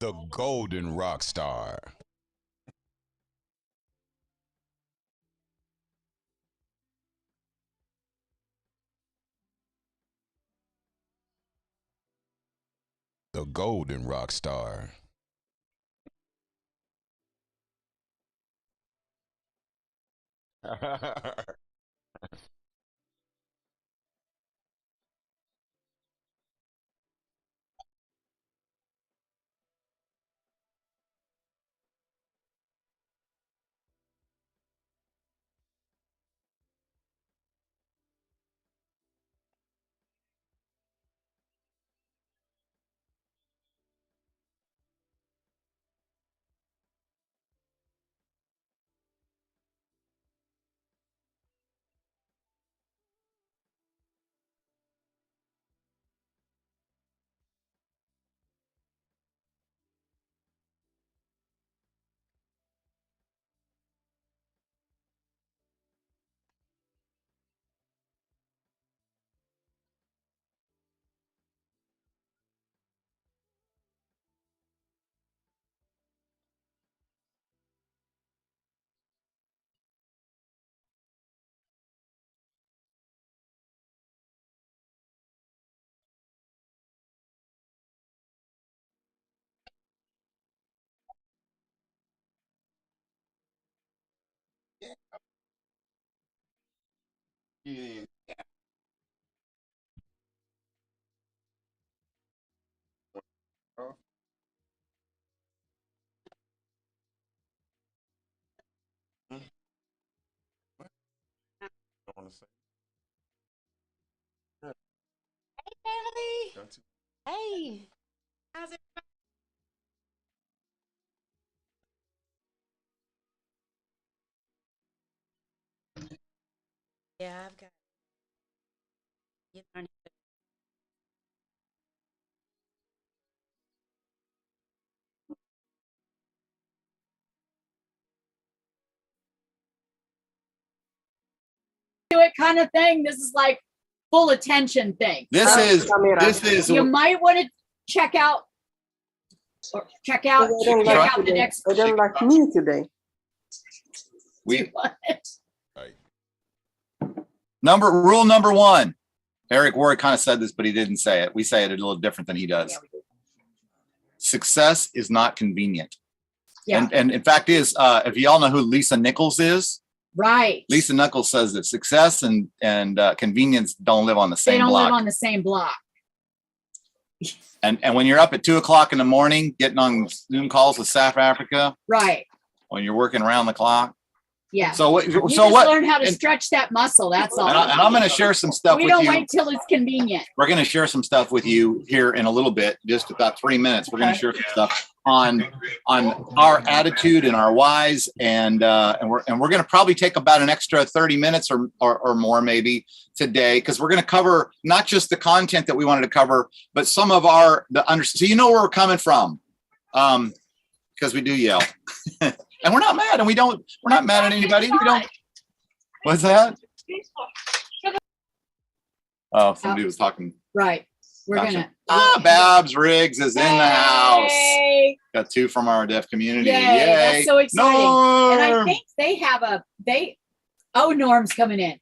The golden rock star. The golden rock star. Yeah. I want to say. Hey, Bailey. Hey. How's it? Yeah, I've got. You don't need to- Do it kind of thing. This is like full attention thing. This is You might want to check out Because I don't check like out the today. next. I don't like me today. we Right. rule number one. Eric Ward kind of said this, but he didn't say it. We say it a little different than he does. Success is not convenient. Yeah. And in fact is, if y'all know who Lisa Nichols is, Right. Lisa Nichols says that success and convenience don't live on the They same don't block. live on the same block. And when you're up at 2:00 in the morning, getting on Zoom calls with South Africa, Right. when you're working around the clock. Yeah. So what? You So just what? learn how to and- stretch that muscle. That's all. And I'm going to share some stuff We with don't you. wait till it's convenient. We're going to share some stuff with you here in a little bit, just about 3 minutes. We're going to share some stuff on our attitude and our whys, and we're going to probably take about an extra 30 minutes or more maybe today, because we're going to cover not just the content that we wanted to cover, but some of so you know where we're coming from, because we do yell, and we're not mad, and we're not mad at anybody. We don't. What's that? Oh, somebody was talking. Right. We're Gotcha. gonna. Babs Riggs is in the house. Yay. Got two from our deaf community. Yay. Yay. That's so exciting. And I Norm! think they have Norm's coming in.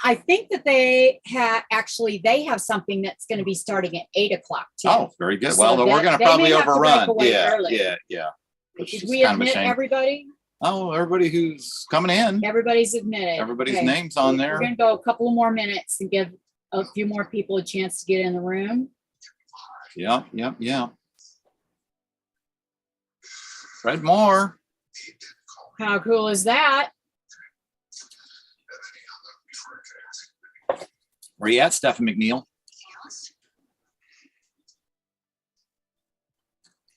I think that they have something that's going to be starting at 8:00 too. Oh, very good. So Well, we're going to they probably may have to break overrun. away Yeah, early. yeah. Which Did is we kind of a admit shame. everybody? Oh, everybody who's coming in. Everybody's admitted. Everybody's Okay. name's on there. We're going to go a couple of more minutes and give a few more people a chance to get in the room. Yeah. Fred Moore. How cool is that? Where you at, Stephen McNeil?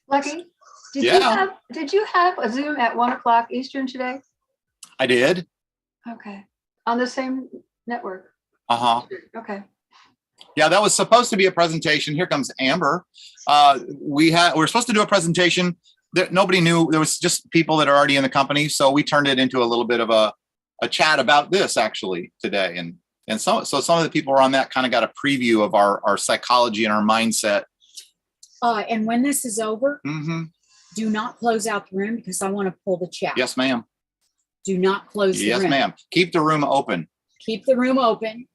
Lucky, Yeah. did you have a Zoom at 1:00 Eastern today? I did. Okay. On the same network. Uh-huh. Okay. Yeah, that was supposed to be a presentation. Here comes Amber. We were supposed to do a presentation that nobody knew. There was just people that are already in the company. So we turned it into a little bit of a chat about this actually today. And so some of the people who are on that kind of got a preview of our psychology and our mindset. And when this is over, Mm-hmm. Do not close out the room because I want to pull the check. Yes, ma'am. Do not close the Yes, room. ma'am. Keep the room open. Keep the room open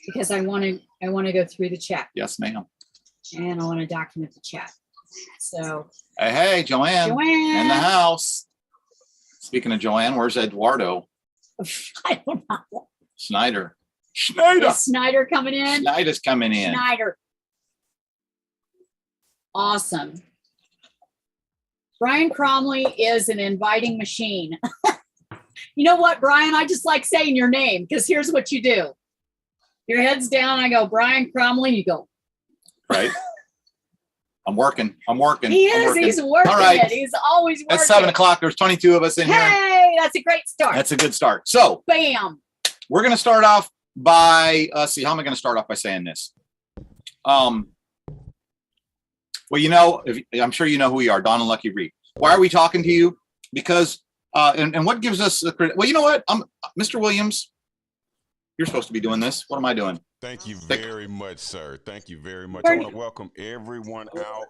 because I want to go through the check Yes, ma'am. and I want to document the check. So Hey, Joanne. Joanne. In the house. Speaking of Joanne, where's Eduardo? I don't know. Schneider. Is Snyder coming in? Schneider's coming in. Schneider. Awesome. Brian Cromley is an inviting machine. You know what, Brian? I just like saying your name because here's what you do. Your head's down. I go, Brian Cromley. You go. Right. I'm working. He is. He's working All right. it. He's always working. It's 7 o'clock. There's 22 of us in here. Hey, that's a great start. That's a good start. So Bam. we're going to start off by, see, how am I going to start off by saying this? Well, you know, I'm sure you know who we are, Don and Lucky Reed. Why are we talking to you? Because, and what gives us the credit? Well, you know what? Mr. Williams, you're supposed to be doing this. What am I doing? Thank you very much, sir. Thank you very much. I want to welcome everyone out.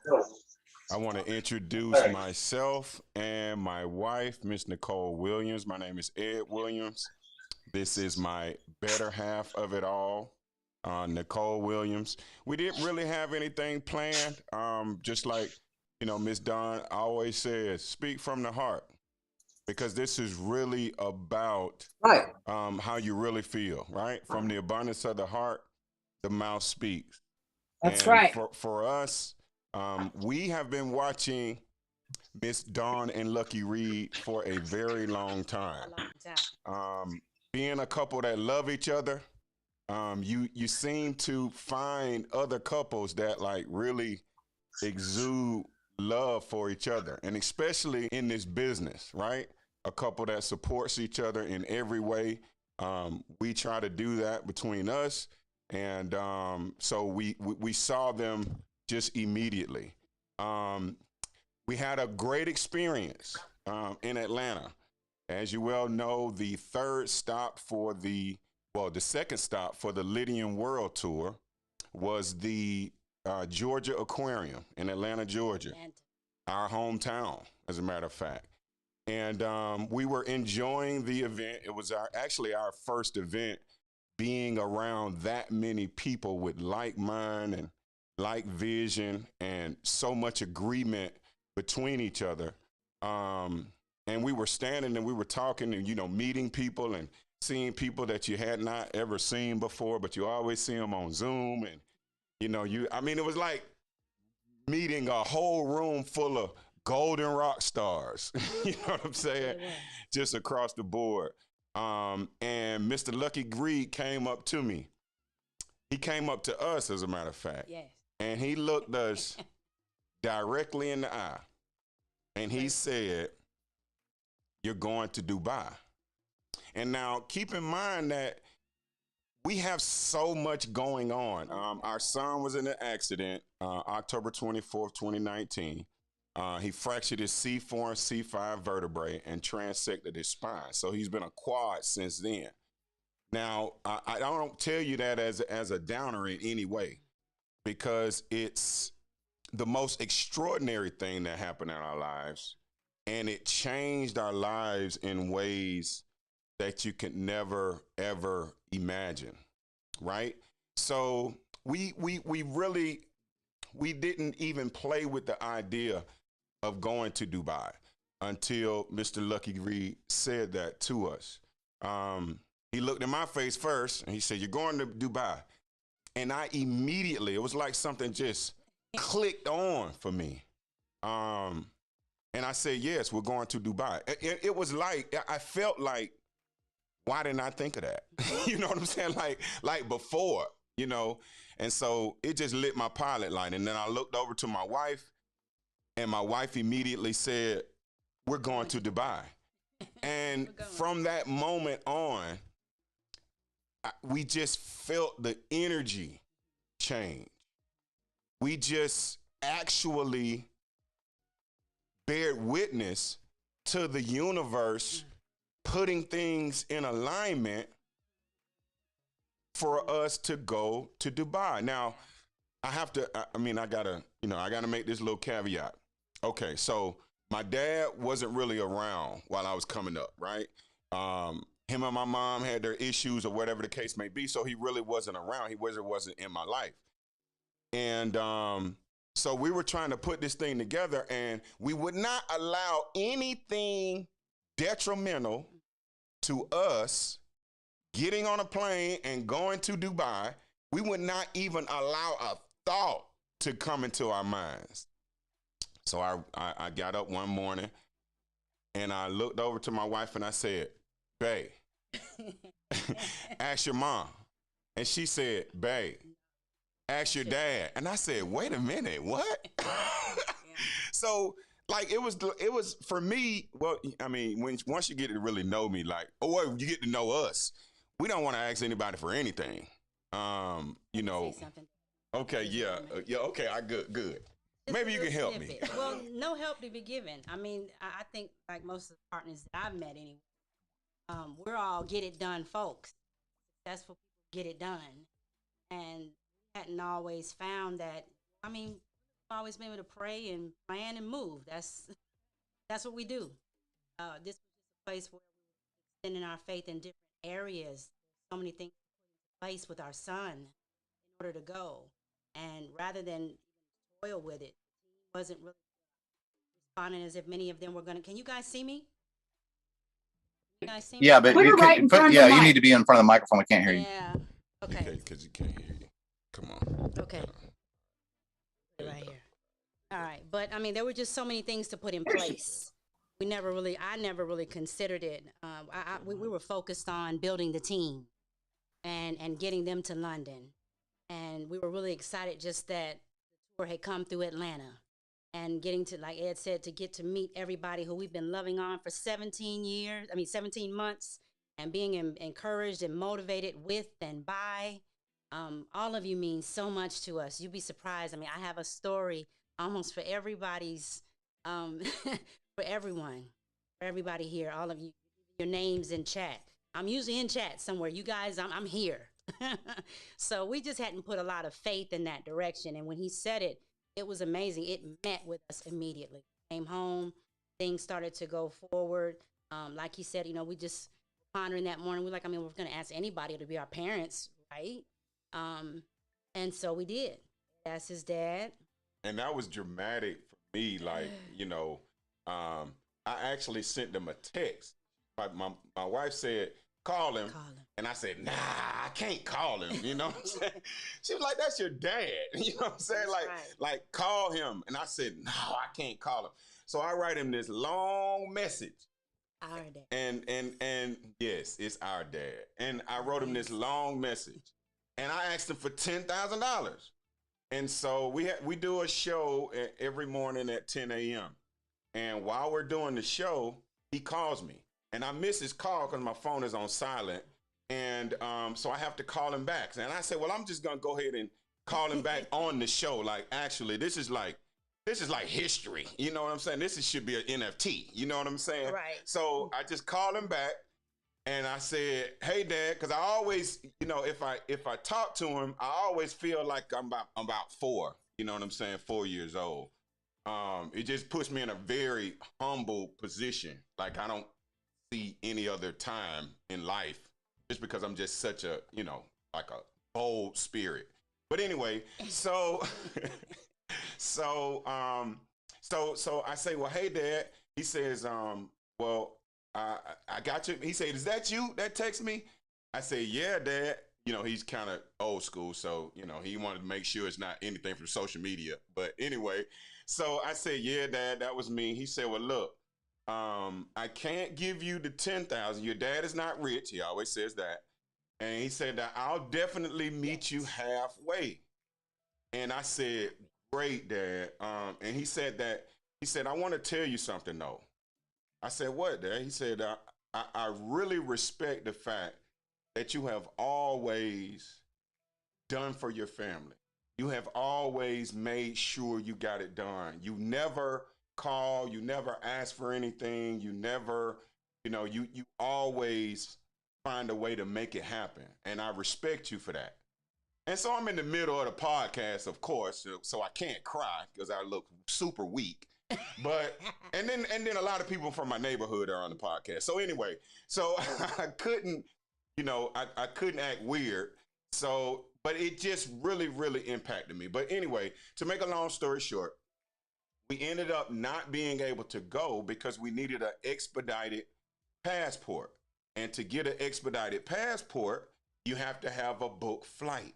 I want to introduce myself and my wife, Miss Nicole Williams. My name is Ed Williams. This is my better half of it all, Nicole Williams. We didn't really have anything planned. Just like, you know, Miss Dawn always says, speak from the heart, because this is really about how you really feel, right? From the abundance of the heart, the mouth speaks. That's and right. For us, we have been watching Miss Dawn and Lucky Reed for a very long time. Being a couple that love each other, you seem to find other couples that like really exude love for each other, and especially in this business, right? A couple that supports each other in every way. We try to do that between us, and so we saw them just immediately. We had a great experience in Atlanta. As you well know, the second stop for the Lydian World Tour was the Georgia Aquarium in Atlanta, Georgia, our hometown, as a matter of fact. And we were enjoying the event. It was actually our first event being around that many people with like mind and like vision and so much agreement between each other. And we were standing and we were talking and, you know, meeting people and seeing people that you had not ever seen before, but you always see them on Zoom. And, you know, it was like meeting a whole room full of golden rock stars. You know what I'm saying? Just across the board. And Mr. Lucky Reed came up to me. He came up to us, as a matter of fact. Yes. And he looked us directly in the eye. And he said, "You're going to Dubai." And now keep in mind that we have so much going on. Our son was in an accident October 24th, 2019. He fractured his C4 and C5 vertebrae and transected his spine. So he's been a quad since then. Now, I don't tell you that as a downer in any way, because it's the most extraordinary thing that happened in our lives. And it changed our lives in ways that you could never, ever imagine, right? So we didn't even play with the idea of going to Dubai until Mr. Lucky Reed said that to us. He looked in my face first and he said, "You're going to Dubai." And I immediately, it was like something just clicked on for me. And I said, "Yes, we're going to Dubai." It was like, I felt like, why didn't I think of that? You know what I'm saying? Like before, you know? And so it just lit my pilot light. And then I looked over to my wife, and my wife immediately said, "We're going to Dubai." And from that moment on, we just felt the energy change. We just actually bear witness to the universe putting things in alignment for us to go to Dubai. Now, I gotta make this little caveat. Okay, so my dad wasn't really around while I was coming up, right? Him and my mom had their issues or whatever the case may be, so he really wasn't around. He wasn't in my life. And so we were trying to put this thing together, and we would not allow anything detrimental to us getting on a plane and going to Dubai. We would not even allow a thought to come into our minds. So I got up one morning and I looked over to my wife and I said, babe, ask your mom. And she said, babe, ask your dad. And I said, wait a minute, what? So like it was for me, well, I mean, once you get to really know me, like, well, you get to know us, we don't want to ask anybody for anything. You know, okay, yeah, okay, good. Just maybe you can help me. Well, no help to be given. I mean, I think like most of the partners that I've met anyway, we're all get it done folks. Successful people get it done. And we hadn't always found that, I mean, we've always been able to pray and plan and move. That's what we do. This was just a place where we were extending our faith in different areas. So many things put into place with our son in order to go. And rather than toil with it, he wasn't really responding as if many of them were going to. Can you guys see me? Can you guys see me? Yeah, but Put her right in front of the you mic. need to be in front of the microphone. I can't hear you. Yeah. Okay. Because you can't hear you. Come on. Okay. Right here. All right. But I mean, there were just so many things to put in place. I never really considered it. We were focused on building the team and getting them to London. And we were really excited just that the tour had come through Atlanta and getting to, like Ed said, to get to meet everybody who we've been loving on for 17 months, and being encouraged and motivated with and by. All of you mean so much to us. You'd be surprised. I mean, I have a story almost for everybody's, for everybody here, all of you, your names in chat. I'm usually in chat somewhere. You guys, I'm here. So we just hadn't put a lot of faith in that direction. And when he said it, it was amazing. It met with us immediately. Came home, things started to go forward. Like he said, you know, we just pondering that morning. We're like, I mean, we're going to ask anybody to be our parents, right? And so we did. That's his dad. And that was dramatic for me. Like, you know, I actually sent them a text. My wife said, call him. And I said, nah, I can't call him. You know what I'm saying? She was like, that's your dad. You know what I'm saying? Like, call him. And I said, no, I can't call him. So I write him this long message. Our dad. And yes, it's our dad. And I wrote him this long message. And I asked him for $10,000. And so we do a show every morning at 10 a.m. And while we're doing the show, he calls me. And I miss his call because my phone is on silent. And so I have to call him back. And I said, well, I'm just going to go ahead and call him back on the show. Like, actually, this is like history. You know what I'm saying? Should be an NFT. You know what I'm saying? Right. So I just called him back. And I said, hey, Dad, because I always, you know, if I talk to him, I always feel like I'm about 4. You know what I'm saying? 4 years old. It just puts me in a very humble position. Like, I don't see any other time in life just because I'm just such a, you know, like a bold spirit. But anyway, so I say, well, hey, Dad. He says, well, I got you. He said, is that you that text me? I say, yeah, Dad. You know, he's kind of old school. So, you know, he wanted to make sure it's not anything from social media. But anyway, so I said, yeah, Dad, that was me. He said, well, look, I can't give you the 10,000. Your dad is not rich. He always says that. And he said that I'll definitely meet you halfway. And I said, great, Dad. And he said, I want to tell you something though. I said, what, Dad? He said, I really respect the fact that you have always done for your family. You have always made sure you got it done. You never call, you never ask for anything. You never, you know, you always find a way to make it happen. And I respect you for that. And so I'm in the middle of the podcast, of course, so I can't cry because I look super weak. But, and then a lot of people from my neighborhood are on the podcast. So anyway, so I couldn't, I couldn't act weird. So, but it just really, really impacted me. But anyway, to make a long story short, we ended up not being able to go because we needed an expedited passport. And to get an expedited passport, you have to have a book flight.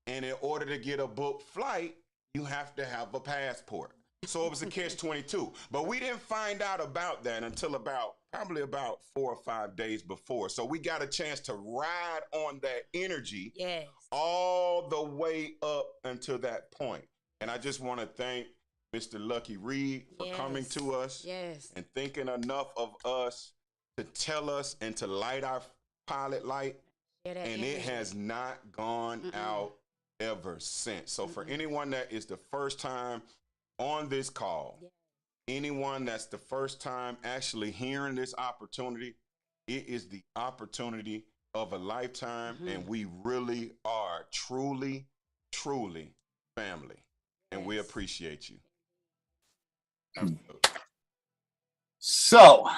And in order to get a book flight, you have to have a passport. So it was a catch-22. But we didn't find out about that until probably about 4 or 5 days before. So we got a chance to ride on that energy all the way up until that point. And I just want to thank Mr. Lucky Reed for coming to us and thinking enough of us to tell us and to light our pilot light. And it has not gone out ever since. So for anyone that is the first time on this call, anyone that's the first time actually hearing this opportunity, it is the opportunity of a lifetime. And we really are truly, truly family. And we appreciate you. So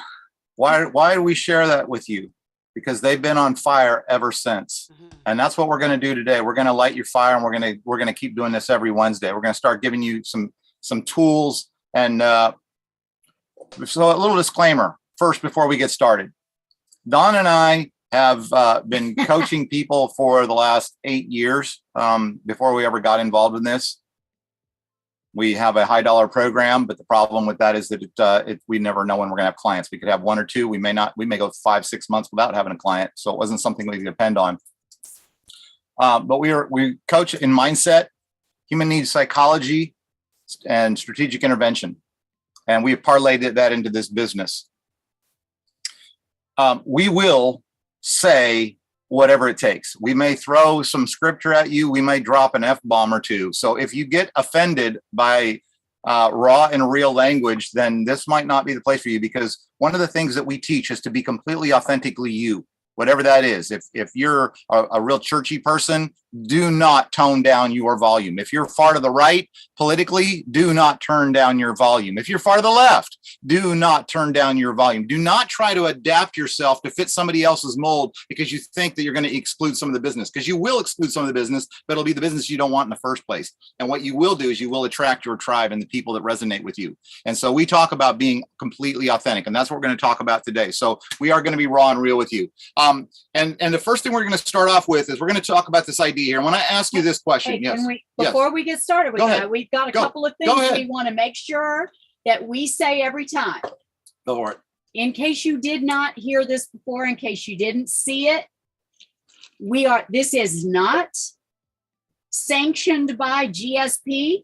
why do we share that with you? Because they've been on fire ever since. And that's what we're going to do today. We're going to light your fire, and we're going to keep doing this every Wednesday. We're going to start giving you some tools. And so a little disclaimer first before we get started. Don and I have been coaching people for the last 8 years before we ever got involved in this. We have a high dollar program, but the problem with that is that we never know when we're going to have clients. We could have 1 or 2. We may go 5-6 months without having a client. So it wasn't something we could depend on. But we coach in mindset, human needs psychology, and strategic intervention. And we have parlayed that into this business. We will say whatever it takes. We may throw some scripture at you. We may drop an F-bomb or 2. So if you get offended by raw and real language, then this might not be the place for you, because one of the things that we teach is to be completely authentically you, whatever that is. If you're a real churchy person, do not tone down your volume. If you're far to the right politically, do not turn down your volume. If you're far to the left, do not turn down your volume. Do not try to adapt yourself to fit somebody else's mold because you think that you're going to exclude some of the business, because you will exclude some of the business, but it'll be the business you don't want in the first place. And what you will do is you will attract your tribe and the people that resonate with you. And so we talk about being completely authentic, and that's what we're going to talk about today. So we are going to be raw and real with you. And the first thing we're going to start off with is we're going to talk about this idea here. I want to ask you this question. Hey, before we get started with that, we've got a couple of things we want to make sure that we say every time. Go for it. In case you did not hear this before, in case you didn't see it, this is not sanctioned by GSP,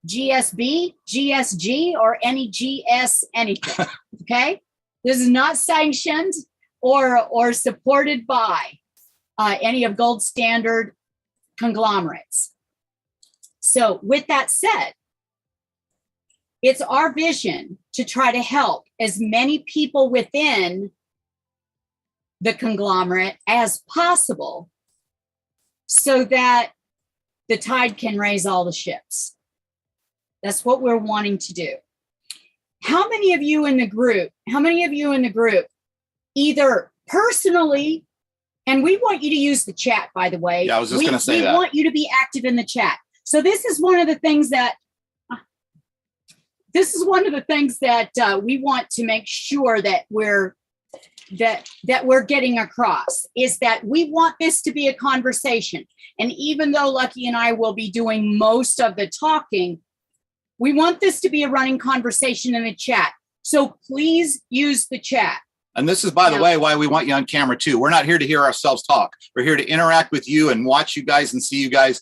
GSB, GSG, or any GS anything. Okay? This is not sanctioned or supported by any of gold standard conglomerates. So with that said, it's our vision to try to help as many people within the conglomerate as possible so that the tide can raise all the ships. That's what we're wanting to do. How many of you in the group, either personally, and we want you to use the chat, by the way. Yeah, I was just going to say that. We want you to be active in the chat. So this is one of the things that we want to make sure that we're getting across, is that we want this to be a conversation. And even though Lucky and I will be doing most of the talking, we want this to be a running conversation in the chat. So please use the chat. And this is, by the way, why we want you on camera too. We're not here to hear ourselves talk. We're here to interact with you and watch you guys and see you guys.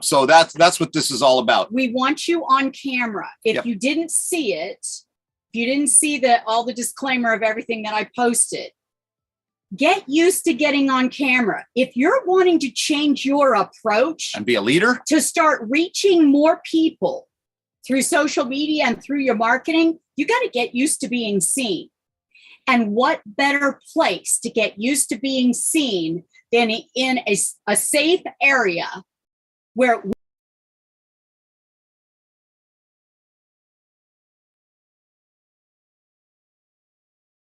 So that's what this is all about. We want you on camera. If you didn't see it, if you didn't see all the disclaimer of everything that I posted, get used to getting on camera. If you're wanting to change your approach and be a leader, to start reaching more people through social media and through your marketing, you got to get used to being seen. And what better place to get used to being seen than in a safe area where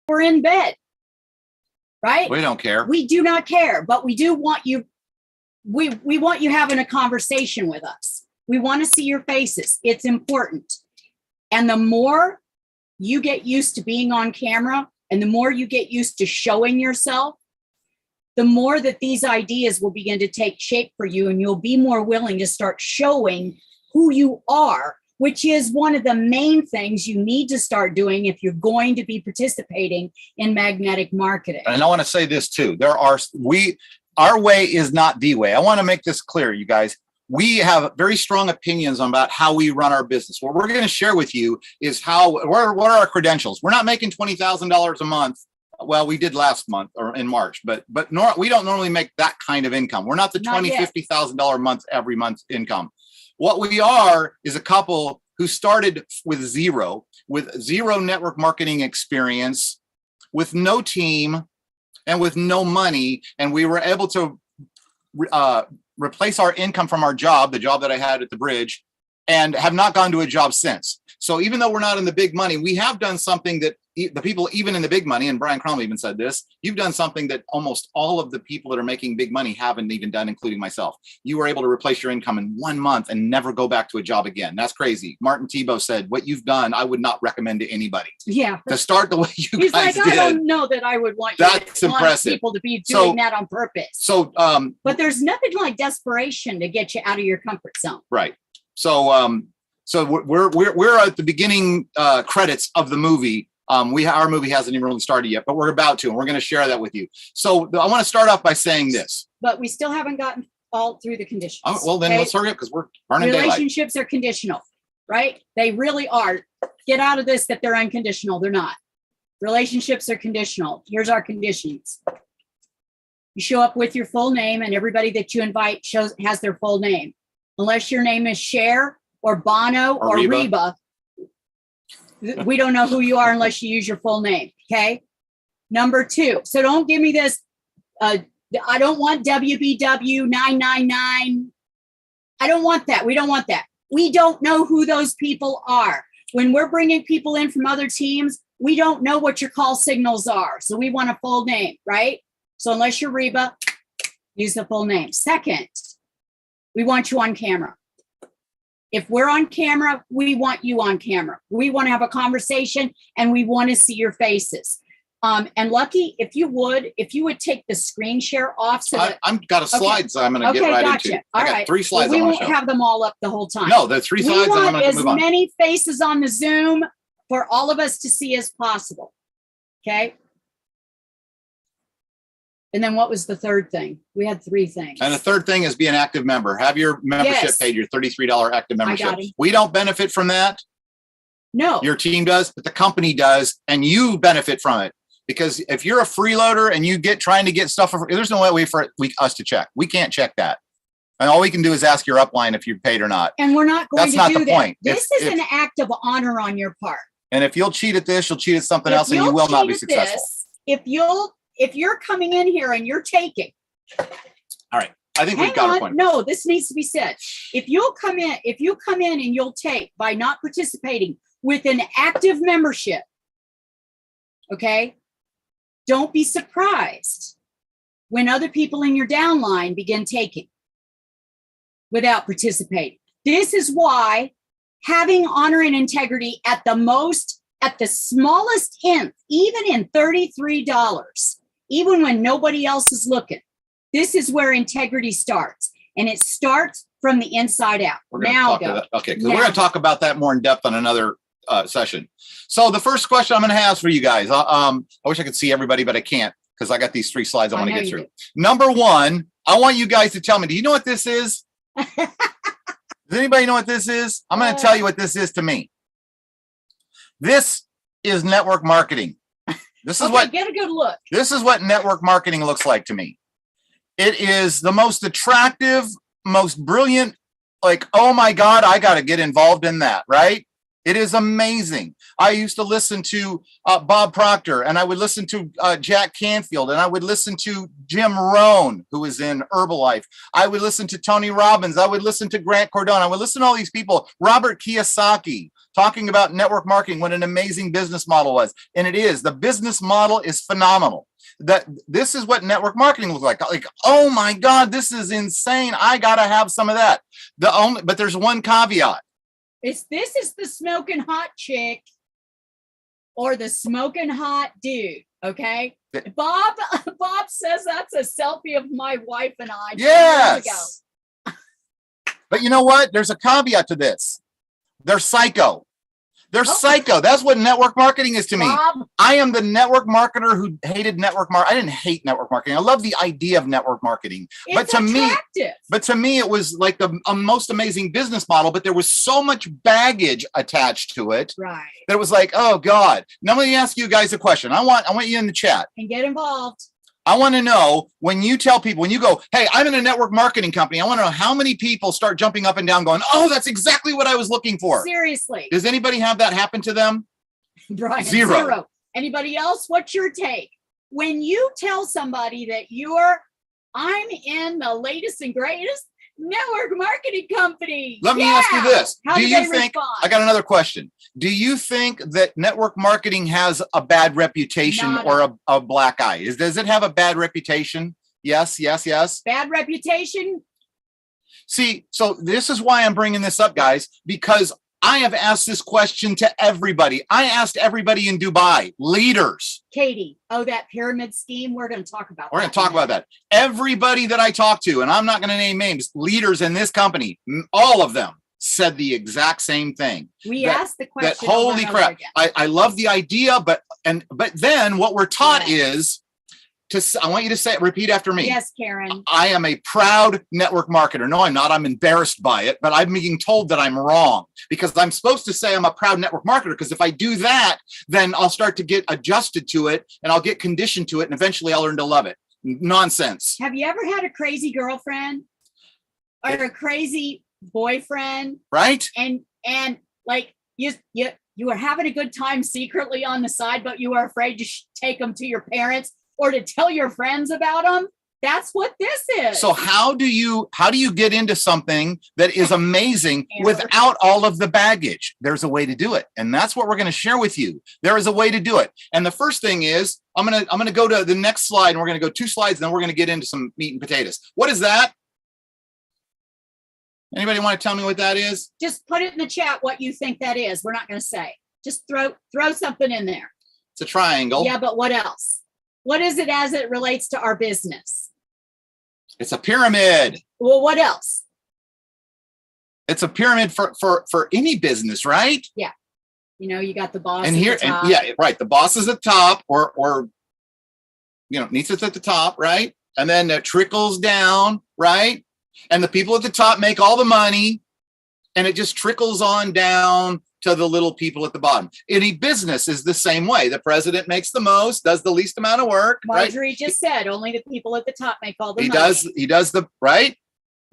we're in bed, right? We don't care. We do not care, but we do want you. We want you having a conversation with us. We want to see your faces. It's important. And the more you get used to being on camera and the more you get used to showing yourself, the more that these ideas will begin to take shape for you, and you'll be more willing to start showing who you are, which is one of the main things you need to start doing if you're going to be participating in magnetic marketing. And I want to say this too. Our way is not the way. I want to make this clear, you guys. We have very strong opinions about how we run our business. What we're going to share with you is what are our credentials. We're not making $20,000 a month. Well, we did last month or in March, but we don't normally make that kind of income. We're not the $50,000 a month every month income. What we are is a couple who started with zero network marketing experience, with no team and with no money. And we were able to replace our income from our job, the job that I had at the bridge, and have not gone to a job since. So even though we're not in the big money, we have done something that the people even in the big money, and Brian Cromley even said this, you've done something that almost all of the people that are making big money haven't even done, including myself. You were able to replace your income in 1 month and never go back to a job again. That's crazy. Martin Tebow said, what you've done, I would not recommend to anybody. Yeah. To start the way you He's guys like, did. I don't know that I would want That's impressive. people to be doing that on purpose. So, but there's nothing like desperation to get you out of your comfort zone. Right. So, so we're at the beginning credits of the movie. Our movie hasn't even really started yet, but we're about to, and we're going to share that with you. So I want to start off by saying this. But we still haven't gotten all through the conditions. Oh, well, then let's hurry up because we're burning daylight. Relationships are conditional, right? They really are. Get out of this that they're unconditional. They're not. Relationships are conditional. Here's our conditions. You show up with your full name, and everybody that you invite has their full name. Unless your name is Cher or Bono or Reba. We don't know who you are unless you use your full name. Okay. Number 2. So don't give me this. I don't want WBW 999. I don't want that. We don't want that. We don't know who those people are. When we're bringing people in from other teams, we don't know what your call signals are. So we want a full name, right? So unless you're Reba, use the full name. Second, we want you on camera. If we're on camera, we want you on camera. We want to have a conversation and we want to see your faces. And Lucky, if you would take the screen share off. So I've got a slide, so I'm going to get right into it. All I got right. 3 slides. We won't have them all up the whole time. No, the 3 slides. We want I'm going to move on. as many faces on the Zoom for all of us to see as possible. Okay. And then what was the third thing? We had 3 things. And the third thing is be an active member. Have your membership paid, your $33 active membership. We don't benefit from that. No. Your team does, but the company does, and you benefit from it. Because if you're a freeloader and you trying to get stuff, there's no way for us to check. We can't check that. And all we can do is ask your upline if you're paid or not. And we're not going to do that. That's not the point. This is an act of honor on your part. And if you'll cheat at this, you'll cheat at something else, and you will not be successful. If you're coming in here and you're taking. All right. I think we've got a point. No, this needs to be said. If you come in and you'll take by not participating with an active membership, okay, don't be surprised when other people in your downline begin taking without participating. This is why having honor and integrity at the smallest nth, even in $33, even when nobody else is looking, this is where integrity starts. And it starts from the inside out. We're going to talk about that more in depth on another session. So the first question I'm going to have for you guys, I wish I could see everybody, but I can't because I got these 3 slides I want to get through. Number 1, I want you guys to tell me, do you know what this is? Does anybody know what this is? I'm going to tell you what this is to me. This is network marketing. This is get a good look. This is what network marketing looks like to me. It is the most attractive, most brilliant, like, oh my God, I got to get involved in that, right? It is amazing. I used to listen to Bob Proctor, and I would listen to Jack Canfield, and I would listen to Jim Rohn, who is in Herbalife. I would listen to Tony Robbins. I would listen to Grant Cardone. I would listen to all these people. Robert Kiyosaki talking about network marketing, what an amazing business model was. And it is. The business model is phenomenal. That this is what network marketing looks like. Like, oh my God, this is insane. I gotta have some of that. But there's one caveat. This is the smoking hot chick or the smoking hot dude. Okay. Bob says that's a selfie of my wife and I 10 years ago. But you know what? There's a caveat to this. They're psycho. They're psycho. That's what network marketing is to me. Bob, I am the network marketer who hated network marketing. I didn't hate network marketing. I love the idea of network marketing. it's attractive. But to me, it was like the most amazing business model, but there was so much baggage attached to it. Right. That it was like, oh God. Now let me ask you guys a question. I want you in the chat. And get involved. I want to know, when you tell people, when you go, hey, I'm in a network marketing company, I want to know how many people start jumping up and down going, oh, that's exactly what I was looking for. Seriously. Does anybody have that happen to them? Brian, Zero. Anybody else? What's your take? When you tell somebody that I'm in the latest and greatest network marketing company. Let me ask you this. How do do you they think, respond? I got another question. Do you think that network marketing has a bad reputation or a black eye? Does it have a bad reputation? Yes. Bad reputation? See, so this is why I'm bringing this up, guys, because I have asked this question to everybody. I asked everybody in Dubai, leaders. Katie, that pyramid scheme, we're going to talk about We're going to talk about that. Everybody that I talked to, and I'm not going to name names, leaders in this company, all of them said the exact same thing. We asked the question. That holy crap. I love the idea, but then what we're taught is I want you to repeat after me. Yes, Karen. I am a proud network marketer. No, I'm not. I'm embarrassed by it, but I'm being told that I'm wrong because I'm supposed to say I'm a proud network marketer. Because if I do that, then I'll start to get adjusted to it and I'll get conditioned to it. And eventually I'll learn to love it. Nonsense. Have you ever had a crazy girlfriend or a crazy boyfriend? Right. And like you were having a good time secretly on the side, but you were afraid to take them to your parents or to tell your friends about them. That's what this is. So how do you get into something that is amazing without all of the baggage? There's a way to do it. And that's what we're going to share with you. There is a way to do it. And the first thing is I'm going to go to the next slide and we're going to go 2 slides and then we're going to get into some meat and potatoes. What is that? Anybody want to tell me what that is? Just put it in the chat what you think that is. We're not going to say. Just throw something in there. It's a triangle. Yeah, but what else? What is it as it relates to our business? It's a pyramid. Well, what else? It's a pyramid for any business, right? Yeah. You got the boss and at here, the top. and yeah, right. The boss is at the top or Nisa's at the top, right? And then it trickles down, right? And the people at the top make all the money and it just trickles on down to the little people at the bottom. Any business is the same way. The president makes the most, does the least amount of work. Marjorie right? just said only the people at the top make all the money. He does the right.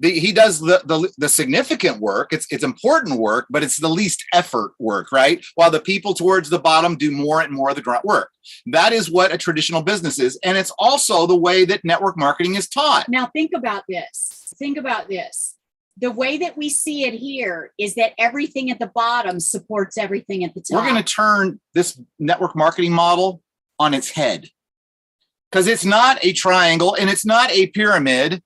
He does the significant work. It's important work, but it's the least effort work, right? While the people towards the bottom do more and more of the grunt work. That is what a traditional business is. And it's also the way that network marketing is taught. Now think about this. The way that we see it here is that everything at the bottom supports everything at the top. We're going to turn this network marketing model on its head because it's not a triangle and it's not a pyramid.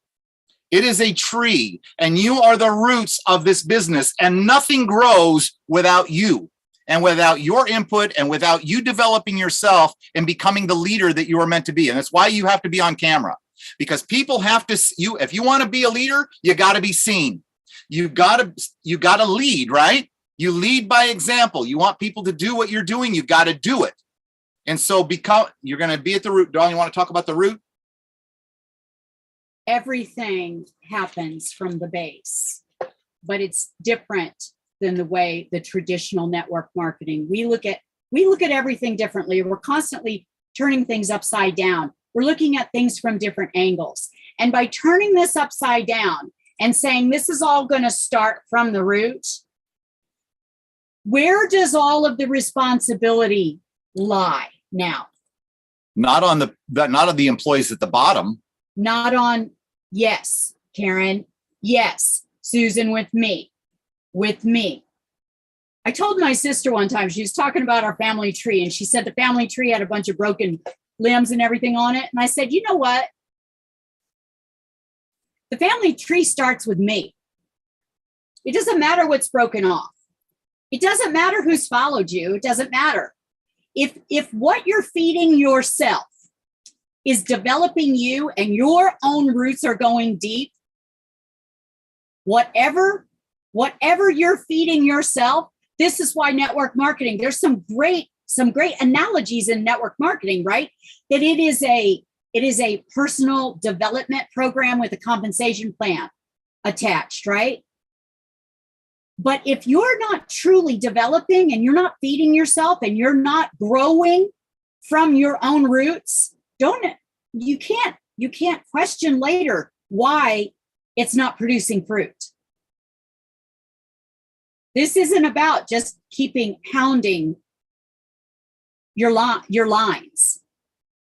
It is a tree and you are the roots of this business and nothing grows without you and without your input and without you developing yourself and becoming the leader that you are meant to be. And that's why you have to be on camera. Because people have to, if you want to be a leader, you got to be seen. You got to lead, right? You lead by example. You want people to do what you're doing, you got to do it. And so you're going to be at the root. Dawn, you want to talk about the root? Everything happens from the base, but it's different than the traditional network marketing. We look at everything differently. We're constantly turning things upside down. We're looking at things from different angles. And by turning this upside down and saying this is all going to start from the root, where does all of the responsibility lie now? Not on the employees at the bottom. Not on, yes, Karen, yes, Susan, with me. I told my sister one time, she was talking about our family tree, and she said the family tree had a bunch of broken limbs and everything on it. And I said, you know what? The family tree starts with me. It doesn't matter what's broken off. It doesn't matter who's followed you. It doesn't matter. If what you're feeding yourself is developing you and your own roots are going deep, whatever you're feeding yourself, this is why network marketing, there's some great analogies in network marketing, right? That it is a personal development program with a compensation plan attached, right? But if you're not truly developing and you're not feeding yourself and you're not growing from your own roots, you can't question later why it's not producing fruit. This isn't about just pounding your lines.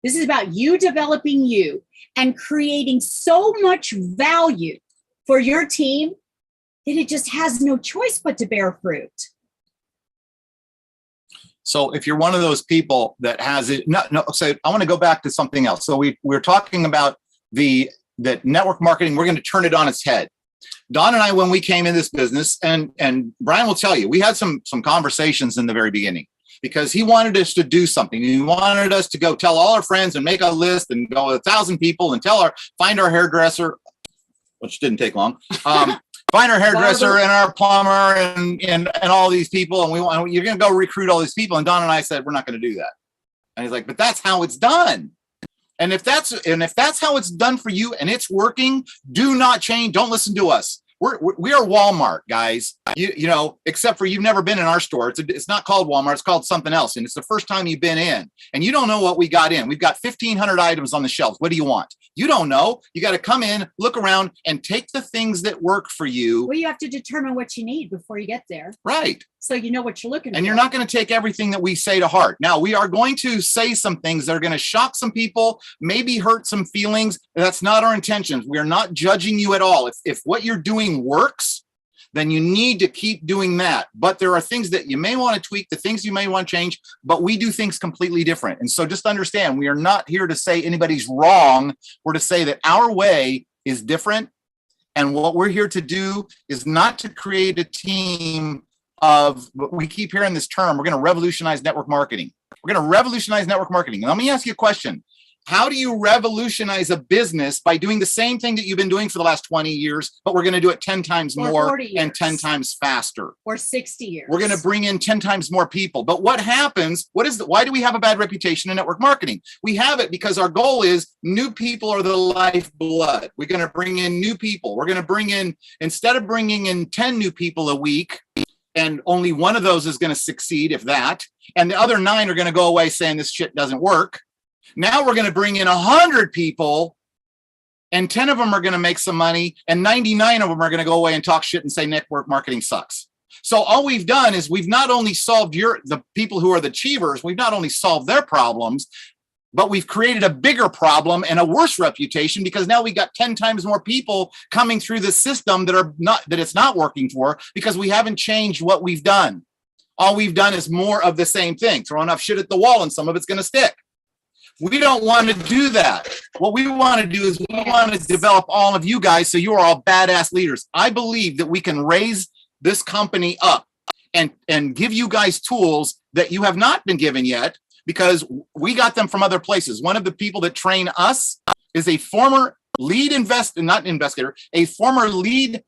This is about you developing you and creating so much value for your team that it just has no choice but to bear fruit. So if you're one of those people that has it, so I want to go back to something else. So we're talking about that network marketing, we're going to turn it on its head. Don and I, when we came in this business, and Brian will tell you, we had some conversations in the very beginning because he wanted us to do something. He wanted us to go tell all our friends and make a list and go 1,000 people and find our hairdresser, which didn't take long. Find our hairdresser and our plumber and all these people, and you're going to go recruit all these people. And Don and I said, we're not going to do that. And he's like, but that's how it's done. And if that's how it's done for you and it's working, do not change. Don't listen to us. We are Walmart, guys. You know, except for you've never been in our store. It's not called Walmart. It's called something else. And it's the first time you've been in and you don't know what we got in. We've got 1,500 items on the shelves. What do you want? You don't know. You got to come in, look around and take the things that work for you. Well, you have to determine what you need before you get there. Right. So you know what you're looking for. And you're not going to take everything that we say to heart. Now, we are going to say some things that are going to shock some people, maybe hurt some feelings. That's not our intentions. We are not judging you at all. If what you're doing works, then you need to keep doing that. But there are things that you may want to tweak, the things you may want to change, but we do things completely different. And so just understand, we are not here to say anybody's wrong. We're to say that our way is different. And what we're here to do is not to create a team of, we keep hearing this term, we're going to revolutionize network marketing. We're going to revolutionize network marketing. And let me ask you a question. How do you revolutionize a business by doing the same thing that you've been doing for the last 20 years, but we're going to do it 10 times more and 10 times faster? Or 60 years. We're going to bring in 10 times more people. But what happens? Why do we have a bad reputation in network marketing? We have it because our goal is new people are the lifeblood. We're going to bring in new people. We're going to bring in, instead of bringing in 10 new people a week, and only one of those is going to succeed, if that, and the other 9 are going to go away saying this shit doesn't work. Now we're going to bring in 100 people and 10 of them are going to make some money and 99 of them are going to go away and talk shit and say network marketing sucks. So all we've done is we've not only solved the people who are the achievers, we've not only solved their problems, but we've created a bigger problem and a worse reputation because now we got 10 times more people coming through the system that it's not working for because we haven't changed what we've done. All we've done is more of the same thing, throw enough shit at the wall and some of it's going to stick. We don't want to do that. What we want to do is we want to develop all of you guys so you are all badass leaders. I believe that we can raise this company up and give you guys tools that you have not been given yet because we got them from other places. One of the people that train us is a former lead a former lead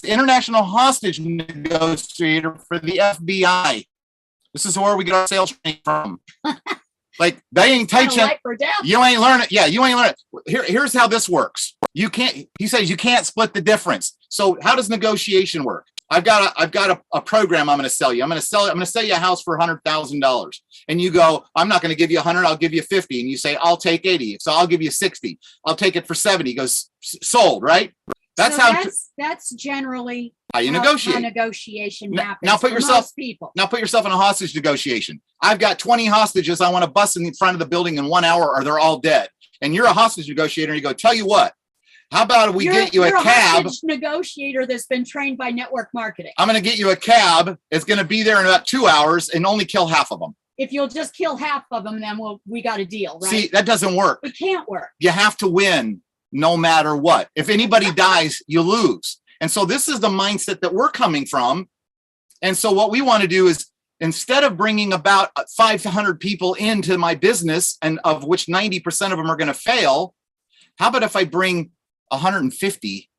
international hostage negotiator for the FBI. This is where we get our sales training from. Like they ain't teaching. You ain't learning. Yeah, you ain't learning. Here's how this works. He says you can't split the difference. So how does negotiation work? I've got a program I'm going to sell you. I'm going to sell you a house for $100,000. And you go, I'm not going to give you 100. I'll give you 50. And you say, I'll take 80. So I'll give you 60. I'll take it for 70. He goes, sold, right? That's generally how you negotiate. How negotiation happens. Now put yourself in a hostage negotiation. I've got 20 hostages I want to bust in the front of the building in 1 hour or they're all dead. And you're a hostage negotiator and you go, tell you what, How about we get you a you're cab? hostage negotiator that's been trained by network marketing. I'm going to get you a cab. It's going to be there in about 2 hours and only kill half of them. If you'll just kill half of them, then we got a deal, right? See, that doesn't work. It can't work. You have to win no matter what. If anybody dies, you lose. And so this is the mindset that we're coming from. And so what we want to do is, instead of bringing about 500 people into my business, and of which 90% of them are going to fail, how about if I bring 150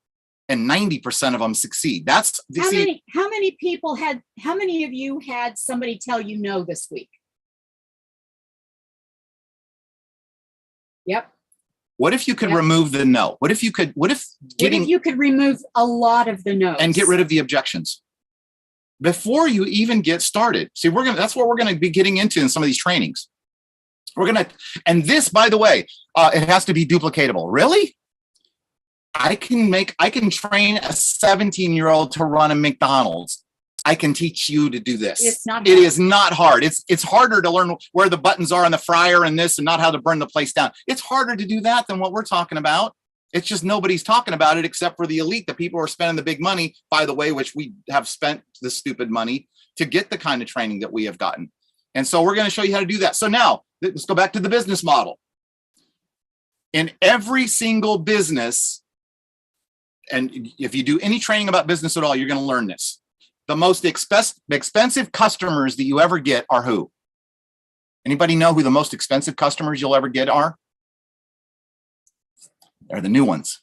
and 90% of them succeed? That's how many of you had somebody tell you no this week? Yep. What if you could remove the no? What if you could remove a lot of the no's and get rid of the objections before you even get started? See, that's what we're going to be getting into in some of these trainings. And this, by the way, it has to be duplicatable. Really? I can train a 17-year-old to run a McDonald's. I can teach you to do this. It's not hard. It is not hard. It's harder to learn where the buttons are on the fryer and this, and not how to burn the place down. It's harder to do that than what we're talking about. It's just nobody's talking about it except for the elite, the people who are spending the big money, by the way, which we have spent the stupid money to get the kind of training that we have gotten. And so we're going to show you how to do that. So now let's go back to the business model. In every single business, and if you do any training about business at all, you're going to learn this. The most expensive customers that you ever get are who? Anybody know who the most expensive customers you'll ever get are? They're the new ones.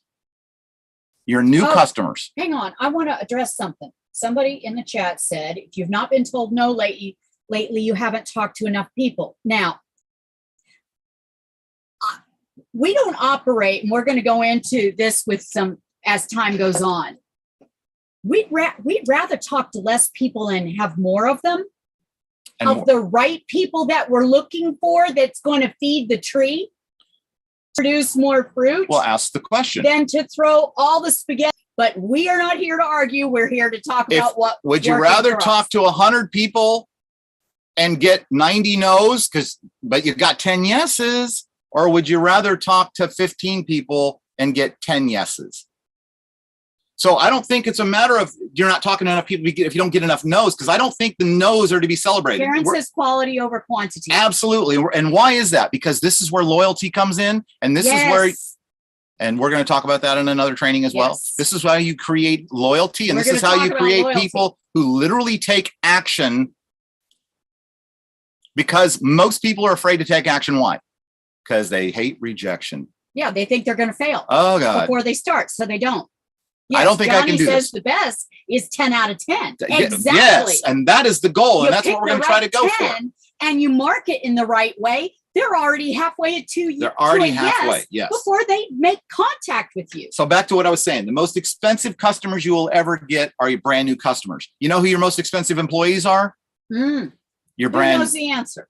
Your new customers. Hang on. I want to address something. Somebody in the chat said, if you've not been told no lately, you haven't talked to enough people. Now, we don't operate, and we're going to go into this with some as time goes on. We'd rather talk to less people and have more of them, and of the right people that we're looking for, that's going to feed the tree, produce more fruit. Well, ask the question. Than to throw all the spaghetti. But we are not here to argue. We're here to talk about what. Would you rather talk to 100 people and get 90 no's, but you got 10 yeses, or would you rather talk to 15 people and get 10 yeses? So I don't think it's a matter of you're not talking to enough people if you don't get enough no's, because I don't think the no's are to be celebrated. Karen says quality over quantity. Absolutely. And why is that? Because this is where loyalty comes in. And this is where, and we're going to talk about that in another training as well. This is how you create loyalty. And this is how you create people who literally take action, because most people are afraid to take action. Why? Because they hate rejection. Yeah, they think they're going to fail. Oh, God. Before they start, so they don't. Yes, I don't think Johnny I can do says this. The best is 10 out of 10. Exactly. Yes, and that is the goal, and that's what we're going to try to go for. And you market in the right way. They're already halfway They're already halfway, yes. Before they make contact with you. So back to what I was saying. The most expensive customers you will ever get are your brand new customers. You know who your most expensive employees are? Your brand. Who knows the answer?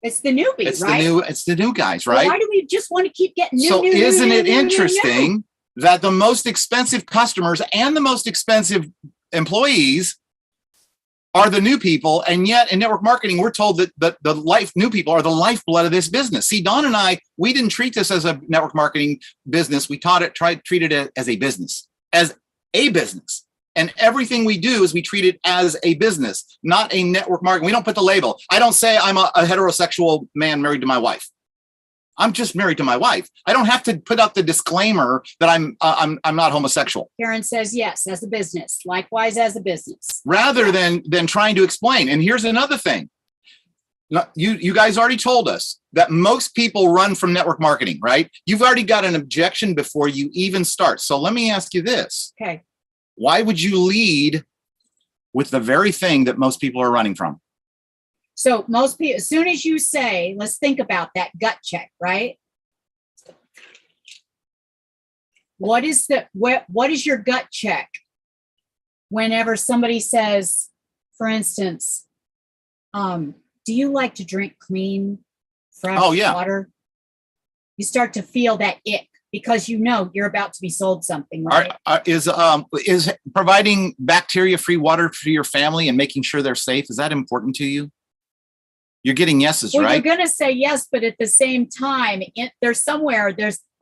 It's the newbies, right? It's the new guys, right? Why do we just want to keep getting new? So isn't it interesting that the most expensive customers and the most expensive employees are the new people, and yet in network marketing, we're told that the new people are the lifeblood of this business. See, Don and I, we didn't treat this as a network marketing business. We treated it as a business, And everything we do is we treat it as a business, not a network marketing. We don't put the label. I don't say I'm a heterosexual man married to my wife. I'm just married to my wife. I don't have to put up the disclaimer that I'm not homosexual. Karen says yes, as a business. Likewise, as a business. Rather than trying to explain. And here's another thing. You guys already told us that most people run from network marketing, right? You've already got an objection before you even start. So let me ask you this. Okay. Why would you lead with the very thing that most people are running from? So most people, as soon as you say, let's think about that gut check, right? What is your gut check whenever somebody says, for instance, do you like to drink clean, fresh water? You start to feel that ick because you know you're about to be sold something, right? Is providing bacteria-free water for your family and making sure they're safe, is that important to you? You're getting yeses, right? You're going to say yes, but at the same time, there's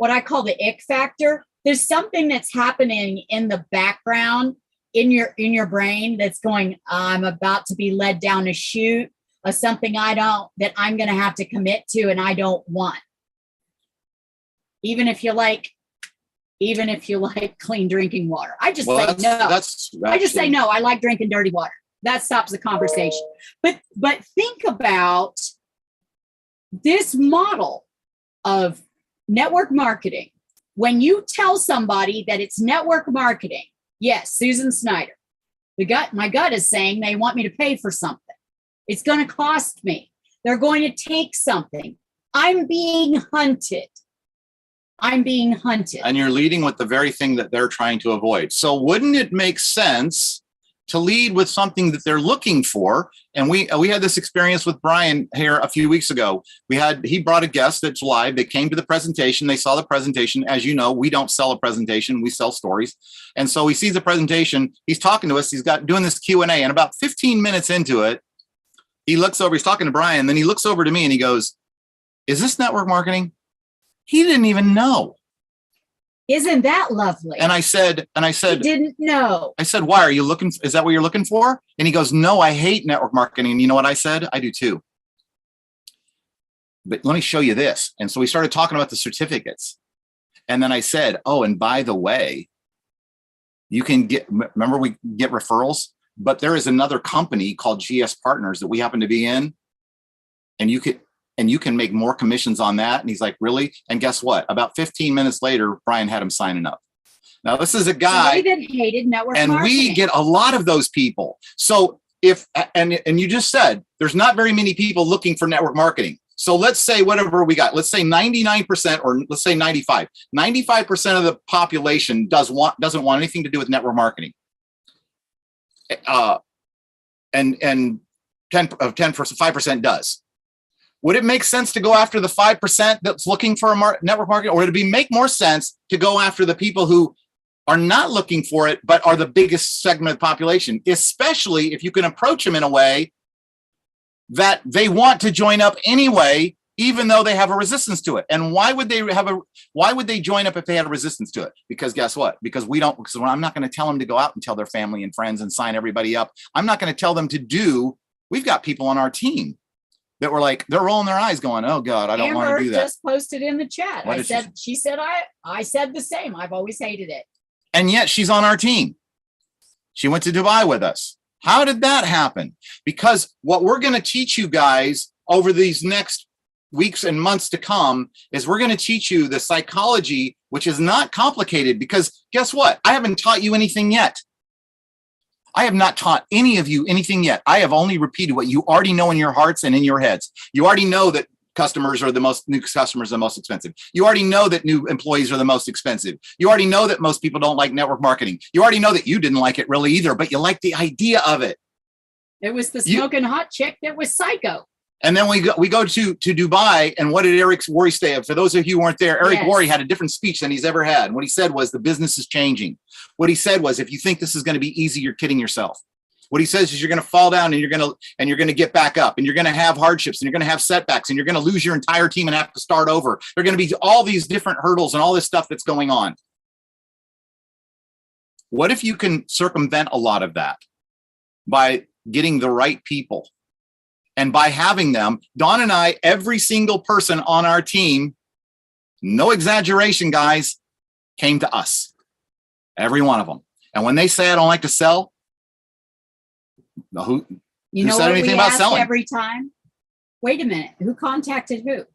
what I call the ick factor. There's something that's happening in the background in your brain that's going, I'm about to be led down a chute of something that I'm going to have to commit to and I don't want. Even if you like clean drinking water. I just say no. I just say no. I like drinking dirty water. That stops the conversation. But think about this model of network marketing. When you tell somebody that it's network marketing, yes, Susan Snyder, my gut is saying they want me to pay for something. It's going to cost me. They're going to take something. I'm being hunted. And you're leading with the very thing that they're trying to avoid. So wouldn't it make sense to lead with something that they're looking for? And we had this experience with Brian here a few weeks ago. He brought a guest that's live. They came to the presentation. They saw the presentation. As you know, we don't sell a presentation. We sell stories. And so he sees the presentation. He's talking to us. He's doing this Q&A. And about 15 minutes into it, he looks over. He's talking to Brian. Then he looks over to me and he goes, "Is this network marketing?" He didn't even know. Isn't that lovely? And I said, he didn't know. I said, "Why are you looking? Is that what you're looking for?" And he goes, "No, I hate network marketing." And you know what I said? I do too. But let me show you this. And so we started talking about the certificates. And then I said, "Oh, and by the way, you can remember we get referrals, but there is another company called GSPARTNERS that we happen to be in. And you can make more commissions on that." And he's like, "Really?" And guess what? About 15 minutes later, Brian had him signing up. Now, this is a guy that hated network and marketing. We get a lot of those people. So and you just said, there's not very many people looking for network marketing. So let's say whatever we got, let's say 99%, or let's say 95% of the population doesn't want anything to do with network marketing. And 5% does. Would it make sense to go after the 5% that's looking for a network marketing, or would it make more sense to go after the people who are not looking for it, but are the biggest segment of the population, especially if you can approach them in a way that they want to join up anyway, even though they have a resistance to it? And why would they join up if they had a resistance to it? Because guess what? Because I'm not going to tell them to go out and tell their family and friends and sign everybody up. I'm not going to tell them to do. We've got people on our team that were like, they're rolling their eyes going, "Oh God, I don't want to do that." Amber just posted in the chat. She said, I said the same. I've always hated it. And yet she's on our team. She went to Dubai with us. How did that happen? Because what we're going to teach you guys over these next weeks and months to come is we're going to teach you the psychology, which is not complicated, because guess what? I haven't taught you anything yet. I have not taught any of you anything yet. I have only repeated what you already know in your hearts and in your heads. You already know that new customers are the most expensive. You already know that new employees are the most expensive. You already know that most people don't like network marketing. You already know that you didn't like it really either, but you like the idea of it. It was the smoking hot chick that was psycho. And then we go to Dubai, and what did Eric Worre say? For those of you who weren't there, Eric Worre had a different speech than he's ever had. And what he said was, the business is changing. What he said was, if you think this is going to be easy, you're kidding yourself. What he says is, you're going to fall down and you're going to get back up, and you're going to have hardships, and you're going to have setbacks, and you're going to lose your entire team and have to start over. There are going to be all these different hurdles and all this stuff that's going on. What if you can circumvent a lot of that by getting the right people? And by having them, Dawn and I, every single person on our team, no exaggeration, guys, came to us. Every one of them. And when they say, "I don't like to sell," who said anything about selling? Every time, wait a minute, who contacted who?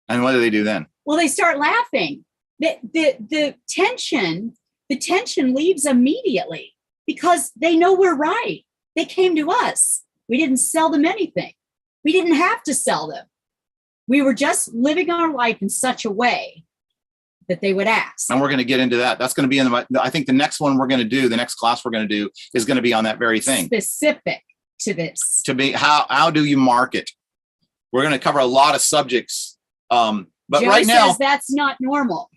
And what do they do then? Well, they start laughing. The tension leaves immediately because they know we're right. They came to us. We didn't sell them anything. We didn't have to sell them. We were just living our life in such a way that they would ask. And we're going to get into that. That's going to be I think the next one we're going to do, the next class we're going to do is going to be on that very thing. Specific to this. To be, how do you market? We're going to cover a lot of subjects. But Joe right now, says that's not normal,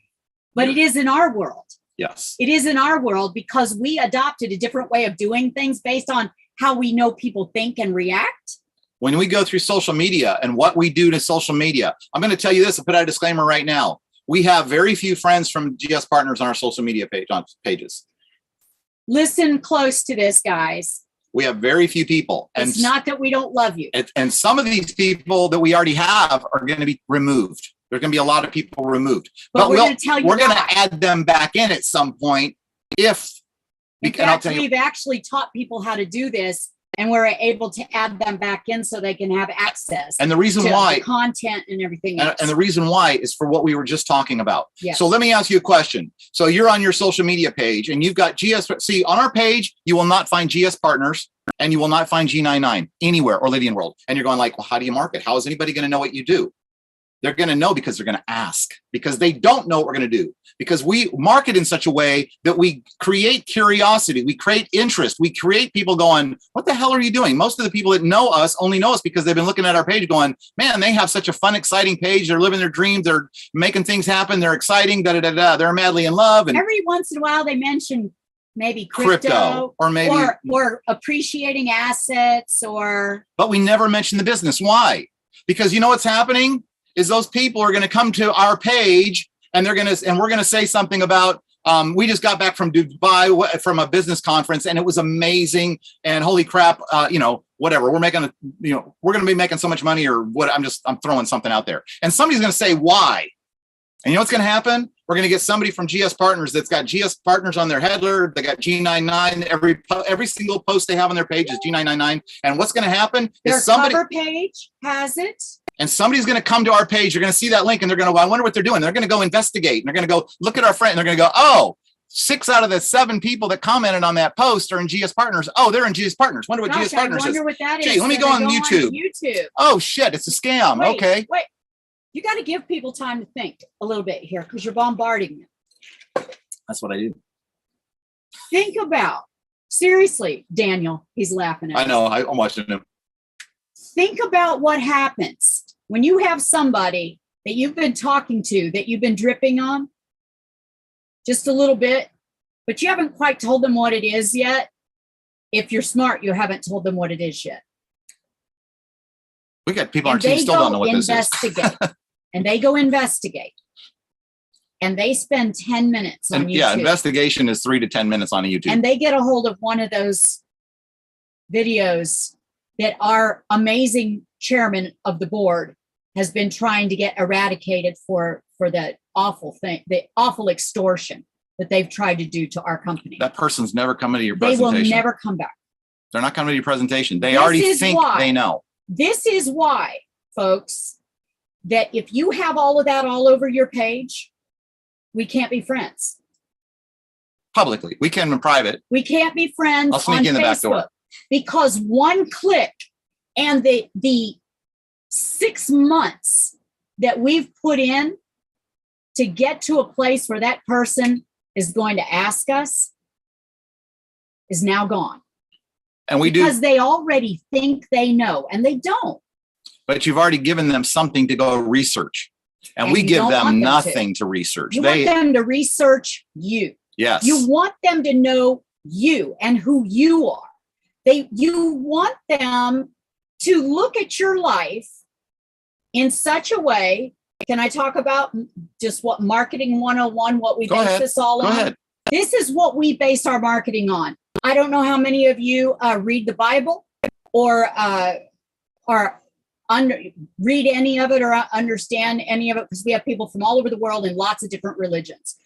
but it is in our world. Yes. It is in our world because we adopted a different way of doing things based on how we know people think and react. When we go through social media and what we do to social media, I'm going to tell you this and put out a disclaimer right now. We have very few friends from GS Partners on our social media pages. Listen close to this, guys. We have very few people. And it's not that we don't love you. And some of these people that we already have are going to be removed. There's going to be a lot of people removed. But we're going to add them back in at some point if. In fact, we've actually taught people how to do this, and we're able to add them back in so they can have access. And the reason why the content and everything else. And the reason why is for what we were just talking about. Yes. So let me ask you a question. So you're on your social media page and you've got see, on our page, you will not find GS Partners and you will not find G99 anywhere or Lydian World. And you're going like, well, how do you market? How is anybody going to know what you do? They're going to know because they're going to ask, because they don't know what we're going to do, because we market in such a way that we create curiosity, we create interest, we create people going, what the hell are you doing? Most of the people that know us only know us because they've been looking at our page going, man, they have such a fun, exciting page. They're living their dreams. They're making things happen. They're exciting. They're madly in love. And every once in a while they mention maybe crypto or maybe or appreciating assets but we never mention the business. Why? Because you know what's happening is those people are going to come to our page and we're going to say something about, we just got back from Dubai from a business conference and it was amazing. And holy crap, whatever, we're going to be making so much money or what, I'm throwing something out there. And somebody's going to say, why? And you know what's going to happen? We're going to get somebody from GS Partners that's got GS Partners on their header. They got G99. Every single post they have on their page is G999. And what's going to happen is somebody cover page has it. And somebody's going to come to our page. You're going to see that link and they're going to, well, I wonder what they're doing. They're going to go investigate. And they're going to go look at our friend. And they're going to go, oh, 6 out of the 7 people that commented on that post are in GS Partners. Oh, they're in GS Partners. Wonder what GS Partners is. I wonder what that is. Gee, let me go on YouTube. Oh, shit. It's a scam. Okay. Wait. You got to give people time to think a little bit here because you're bombarding them. That's what I do. Think about, seriously, Daniel, he's laughing at I know. I'm watching him. Think about what happens when you have somebody that you've been talking to, that you've been dripping on just a little bit, but you haven't quite told them what it is yet. If you're smart, you haven't told them what it is yet. We got people on our team still don't know what this is. And they go investigate. And they spend 10 minutes on YouTube. Yeah, investigation is 3 to 10 minutes on a YouTube. And they get a hold of one of those videos that our amazing chairman of the board has been trying to get eradicated for that awful thing, the awful extortion that they've tried to do to our company. That person's never coming to your presentation. They will never come back. They're not coming to your presentation. They already think they know. This is why, folks, that if you have all of that all over your page, we can't be friends. Publicly. We can in private. We can't be friends. I'll sneak in the back door. Because one click and the 6 months that we've put in to get to a place where that person is going to ask us is now gone. And we because they already think they know, and they don't. But you've already given them something to go research. And we give them nothing to research. You want them to research you. Yes. You want them to know you and who you are. You want them to look at your life in such a way. Can I talk about just what marketing 101, what we base this all on? Go ahead. This is what we base our marketing on. I don't know how many of you read the Bible or read any of it or understand any of it, because we have people from all over the world in lots of different religions.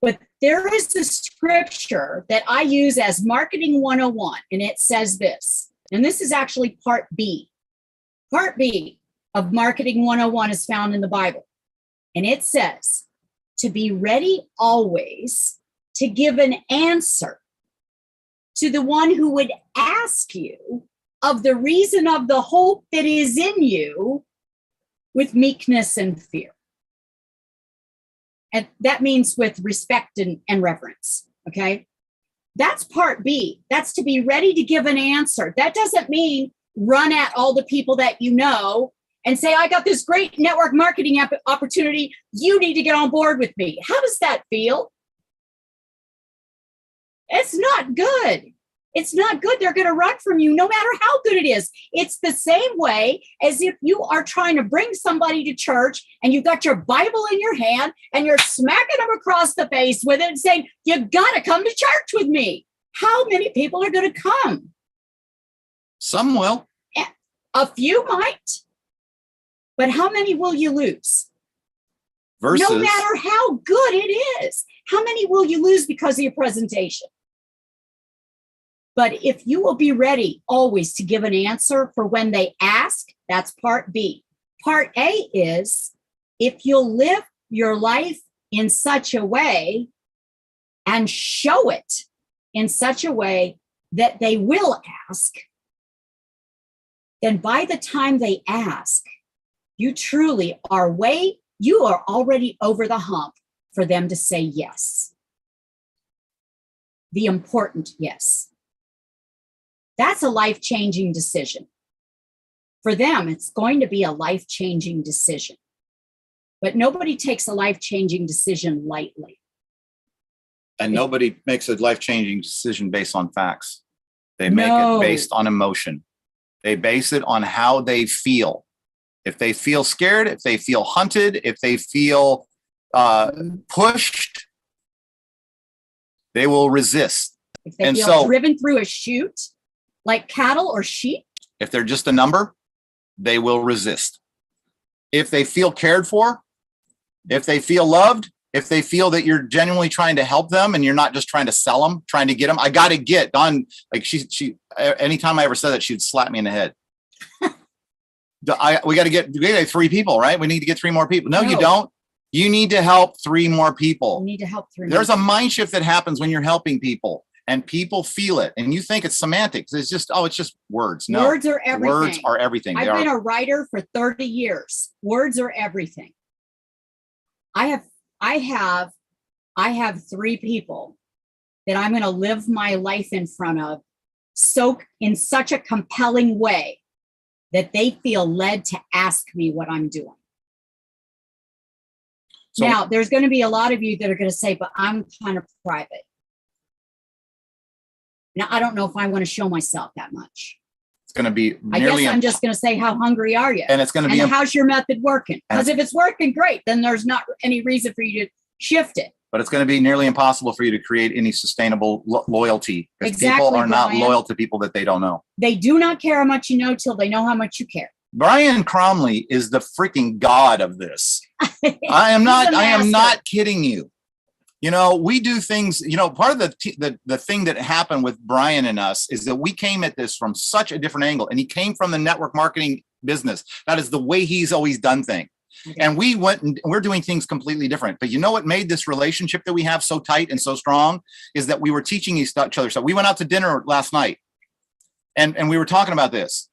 But there is a scripture that I use as marketing 101, and it says this, and this is actually part B. Part B of marketing 101 is found in the Bible. And it says, to be ready always to give an answer to the one who would ask you of the reason of the hope that is in you with meekness and fear. And that means with respect and reverence, okay? That's part B. That's to be ready to give an answer. That doesn't mean run at all the people that you know and say, I got this great network marketing opportunity. You need to get on board with me. How does that feel? It's not good. It's not good. They're going to run from you no matter how good it is. It's the same way as if you are trying to bring somebody to church and you've got your Bible in your hand and you're smacking them across the face with it and saying, you got to come to church with me. How many people are going to come? Some will. A few might. But how many will you lose? Versus, no matter how good it is, how many will you lose because of your presentation? But if you will be ready always to give an answer for when they ask, that's part B. Part A is if you'll live your life in such a way and show it in such a way that they will ask, then by the time they ask, you truly are you are already over the hump for them to say yes. The important yes. That's a life-changing decision. For them, it's going to be a life-changing decision. But nobody takes a life-changing decision lightly. And nobody makes a life-changing decision based on facts. They make it based on emotion. They base it on how they feel. If they feel scared, if they feel hunted, if they feel pushed, they will resist. If they feel driven through a chute, like cattle or sheep. If they're just a number, they will resist. If they feel cared for, if they feel loved, if they feel that you're genuinely trying to help them and you're not just trying to sell them, trying to get them. I got to get Dawn. Like she, anytime I ever said that, she'd slap me in the head. We got to get 3 people, right? We need to get 3 more people. No, you don't. You need to help 3 more people. You need to help 3 more. There's a mind shift that happens when you're helping people. And people feel it. And you think it's semantics. It's just, it's just words. No, words are everything. Words are everything. I've been a writer for 30 years. Words are everything. I have 3 people that I'm going to live my life in front of in such a compelling way that they feel led to ask me what I'm doing. So, now, there's going to be a lot of you that are going to say, but I'm kind of private. Now, I don't know if I want to show myself that much. It's going to be I guess I'm just going to say, how hungry are you? And it's going to be, how's your method working? Because if it's working great, then there's not any reason for you to shift it. But it's going to be nearly impossible for you to create any sustainable loyalty. Because people are not loyal to people that they don't know. They do not care how much you know till they know how much you care. Brian Cromley is the freaking god of this. I am not kidding you. You know, we do things, part of the thing that happened with Brian and us is that we came at this from such a different angle, and he came from the network marketing business. That is the way he's always done things. Okay. And we went and we're doing things completely different. But you know what made this relationship that we have so tight and so strong is that we were teaching each other. So we went out to dinner last night and we were talking about this.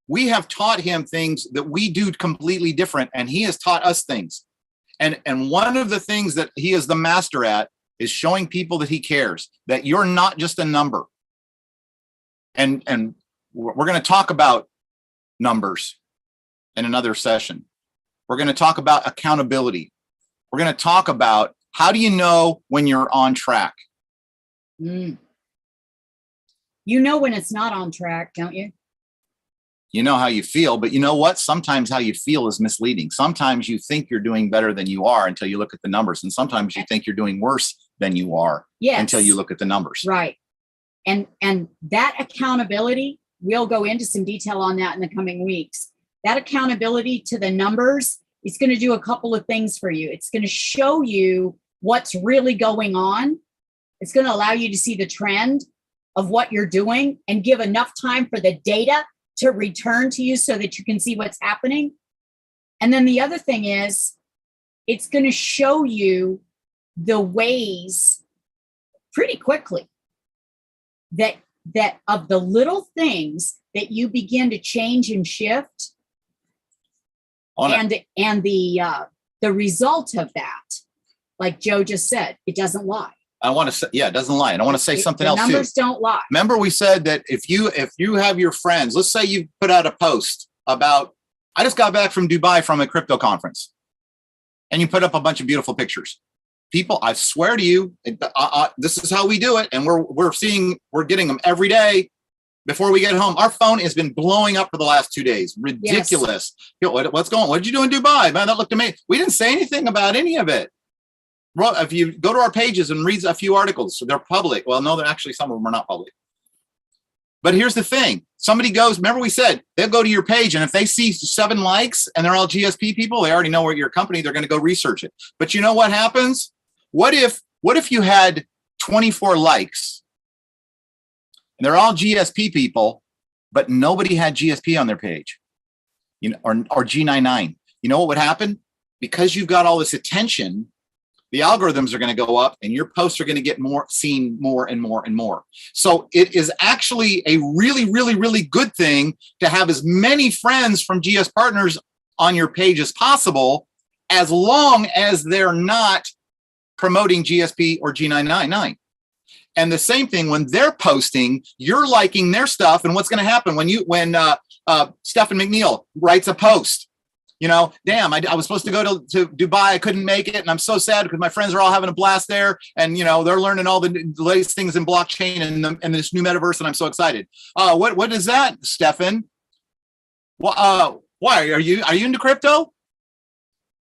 We have taught him things that we do completely different, and he has taught us things. And one of the things that he is the master at is showing people that he cares, that you're not just a number. And we're going to talk about numbers in another session. We're going to talk about accountability. We're going to talk about how do you know when you're on track? You know when it's not on track, don't you? You know how you feel, but you know what? Sometimes how you feel is misleading. Sometimes you think you're doing better than you are until you look at the numbers. And sometimes you think you're doing worse than you are until you look at the numbers. Right. And that accountability, we'll go into some detail on that in the coming weeks. That accountability to the numbers is going to do a couple of things for you. It's going to show you what's really going on. It's going to allow you to see the trend of what you're doing and give enough time for the data to return to you so that you can see what's happening. And then the other thing is, it's going to show you the ways pretty quickly that of the little things that you begin to change and shift. And the result of that, like Joe just said, it doesn't lie. I want to say, it doesn't lie. And I want to say something else too. Numbers don't lie. Remember, we said that if you have your friends, let's say you put out a post about, I just got back from Dubai from a crypto conference, and you put up a bunch of beautiful pictures. people, I swear to you, this is how we do it. And we're getting them every day before we get home. Our phone has been blowing up for the last 2 days. Ridiculous. Yes. What's going on? What did you do in Dubai? Man, that looked amazing. We didn't say anything about any of it. Well, if you go to our pages and read a few articles, so they're public. Well, no, they're actually, some of them are not public. But here's the thing. Somebody goes, remember we said, they'll go to your page, and if they see 7 likes and they're all GSP people, they already know where your company, they're going to go research it. But you know what happens? What if you had 24 likes and they're all GSP people, but nobody had GSP on their page, you know, or G99? You know what would happen? Because you've got all this attention, the algorithms are going to go up and your posts are going to get seen more and more and more. So it is actually a really, really, really good thing to have as many friends from GS Partners on your page as possible, as long as they're not promoting GSP or G999. And the same thing when they're posting, you're liking their stuff. And what's going to happen when Stephen McNeil writes a post? You know, damn, I was supposed to go to Dubai. I couldn't make it. And I'm so sad because my friends are all having a blast there. And, you know, they're learning all the latest things in blockchain and this new metaverse. And I'm so excited. What is that, Stefan? Well, why are you into crypto?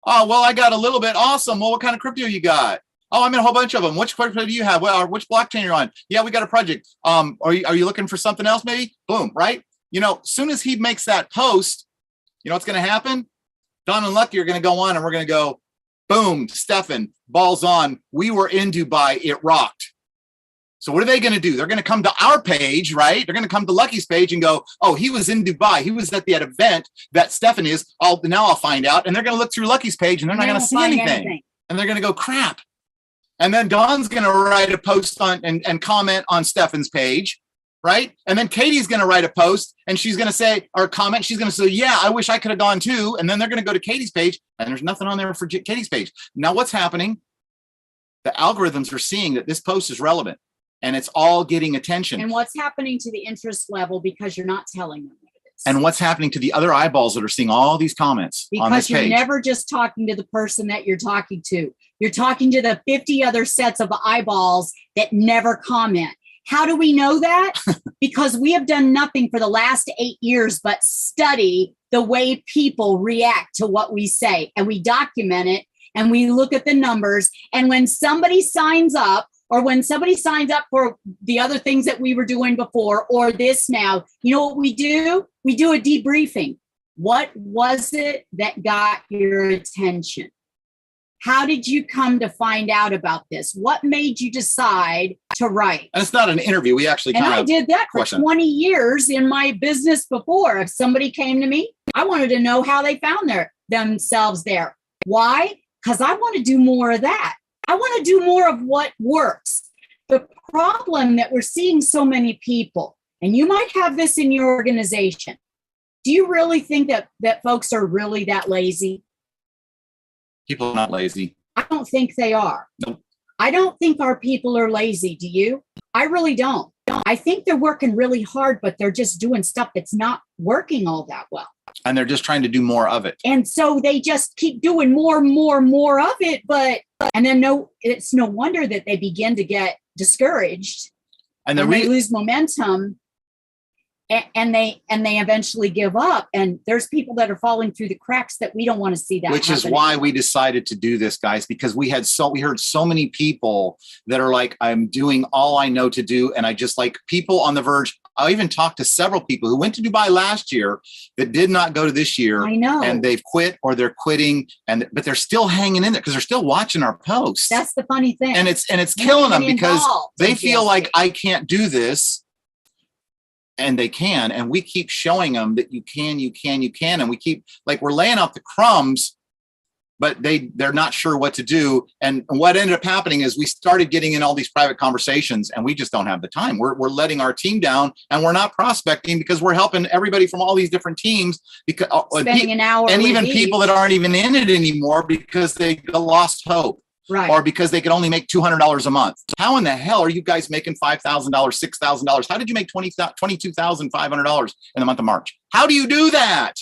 Oh, well, I got a little bit. Awesome. Well, what kind of crypto you got? Oh, I'm in a whole bunch of them. Which crypto do you have? Well, which blockchain you're on? Yeah, we got a project. Are you looking for something else? Maybe. Boom. Right. You know, as soon as he makes that post, you know what's going to happen? Don and Lucky are going to go on and we're going to go, boom, Stefan, balls on. We were in Dubai. It rocked. So what are they going to do? They're going to come to our page, right? They're going to come to Lucky's page and go, oh, he was in Dubai. He was at that event that Stefan is. Now I'll find out. And they're going to look through Lucky's page and they're not going to see anything. And they're going to go, crap. And then Don's going to write a post on and comment on Stefan's page. Right. And then Katie's going to write a post and she's going to say, or comment, she's going to say, yeah, I wish I could have gone too. And then they're going to go to Katie's page and there's nothing on there for Katie's page. Now what's happening? The algorithms are seeing that this post is relevant and it's all getting attention. And what's happening to the interest level because you're not telling them what it is. And what's happening to the other eyeballs that are seeing all these comments on this page? Because you're never just talking to the person that you're talking to. You're talking to the 50 other sets of eyeballs that never comment. How do we know that? Because we have done nothing for the last 8 years but study the way people react to what we say. And we document it and we look at the numbers. And when somebody signs up, or when somebody signs up for the other things that we were doing before, or this now, you know what we do? We do a debriefing. What was it that got your attention? How did you come to find out about this? What made you decide to write? And it's not an interview. We actually and I did that for 20 years in my business before. If somebody came to me, I wanted to know how they found themselves there. Why? Because I want to do more of that. I want to do more of what works. The problem that we're seeing so many people, and you might have this in your organization. Do you really think that folks are really that lazy? People are not lazy. I don't think they are. Nope. I don't think our people are lazy. Do you? I really don't. I think they're working really hard, but they're just doing stuff that's not working all that well. And they're just trying to do more of it. And so they just keep doing more of it. And then it's no wonder that they begin to get discouraged and they lose momentum. And they eventually give up. And there's people that are falling through the cracks that we don't want to see that. Which is why we decided to do this, guys, because we heard so many people that are like, I'm doing all I know to do. And I just like people on the verge. I even talked to several people who went to Dubai last year that did not go to this year. I know. And they've quit or they're quitting, but they're still hanging in there because they're still watching our posts. That's the funny thing. And it's killing them because they feel like I can't do this. And they can, and we keep showing them that you can, and we keep we're laying out the crumbs, but they're not sure what to do. And what ended up happening is we started getting in all these private conversations, and we just don't have the time. We're letting our team down, and we're not prospecting because we're helping everybody from all these different teams because spending an hour, and even people that aren't even in it anymore because they lost hope. Right. Or because they could only make $200 a month. How in the hell are you guys making $5,000, $6,000? How did you make $22,500 in the month of March? How do you do that?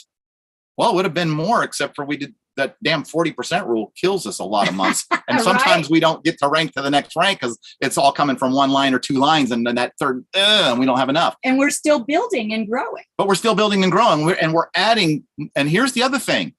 Well, it would have been more, except for we did that damn 40% rule kills us a lot of months. And sometimes we don't get to rank to the next rank because it's all coming from one line or two lines. And then that third, and we don't have enough. And we're still building and growing. But we're still building and growing. We're adding. And here's the other thing.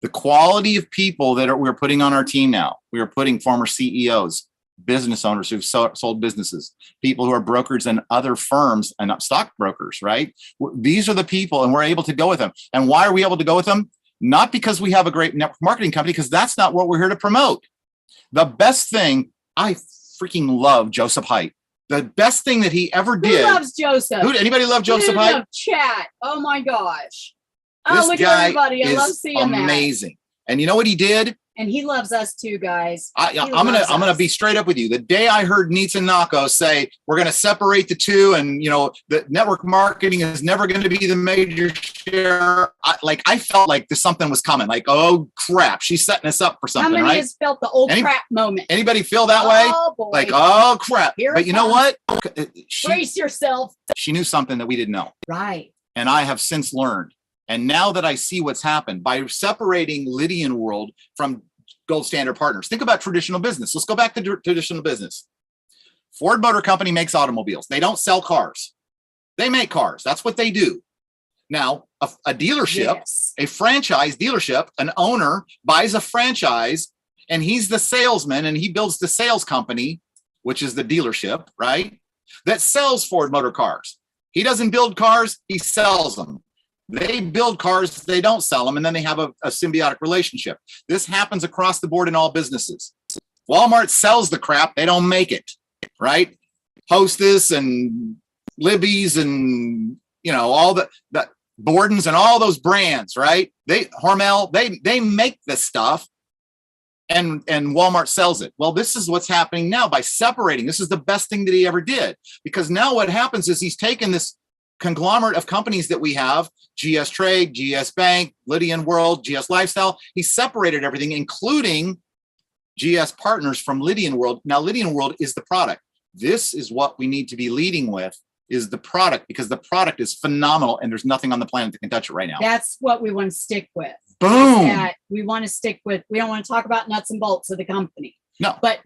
The quality of people that we're putting on our team now. We are putting former CEOs, business owners who've sold businesses, people who are brokers in other firms and stockbrokers, right? These are the people, and we're able to go with them. And why are we able to go with them? Not because we have a great network marketing company, because that's not what we're here to promote. The best thing, I freaking love Joseph Haidt. The best thing that he ever did. Who loves Joseph? Anybody love Joseph Haidt? Chat. Oh my gosh. This look guy at everybody. I love is seeing amazing. And you know what he did? And he loves us too, guys. I'm gonna be straight up with you. The day I heard Neitz and Nako say we're gonna separate the two, and the network marketing is never going to be the major share. I felt like something was coming. Like, oh crap, she's setting us up for something. How many right? has felt the old crap moment? Anybody feel that way? Boy. Like, oh crap. But you know what? Brace yourself. She knew something that we didn't know. Right. And I have since learned. And now that I see what's happened by separating Lydian World from Gold Standard Partners, think about traditional business. Let's go back to traditional business. Ford Motor Company makes automobiles. They don't sell cars. They make cars. That's what they do. Now, a dealership, yes. A franchise dealership, an owner buys a franchise, and he's the salesman, and he builds the sales company, which is the dealership, right? That sells Ford Motor Cars. He doesn't build cars, he sells them. They build cars, they don't sell them, and then they have a symbiotic relationship. This happens across the board in all businesses. Walmart sells the crap, they don't make it, right? Hostess and Libby's and all the Borden's and all those brands, right? Hormel, they make this stuff, and Walmart sells it. Well, this is what's happening now by separating. This is the best thing that he ever did, because now what happens is he's taken this conglomerate of companies that we have, GS Trade, GS Bank, Lydian World, GS Lifestyle. He separated everything, including GS Partners from Lydian World. Now, Lydian World is the product. This is what we need to be leading with, is the product, because the product is phenomenal and there's nothing on the planet that can touch it right now. That's what we want to stick with. Boom. We want to stick with, we don't want to talk about nuts and bolts of the company. No. But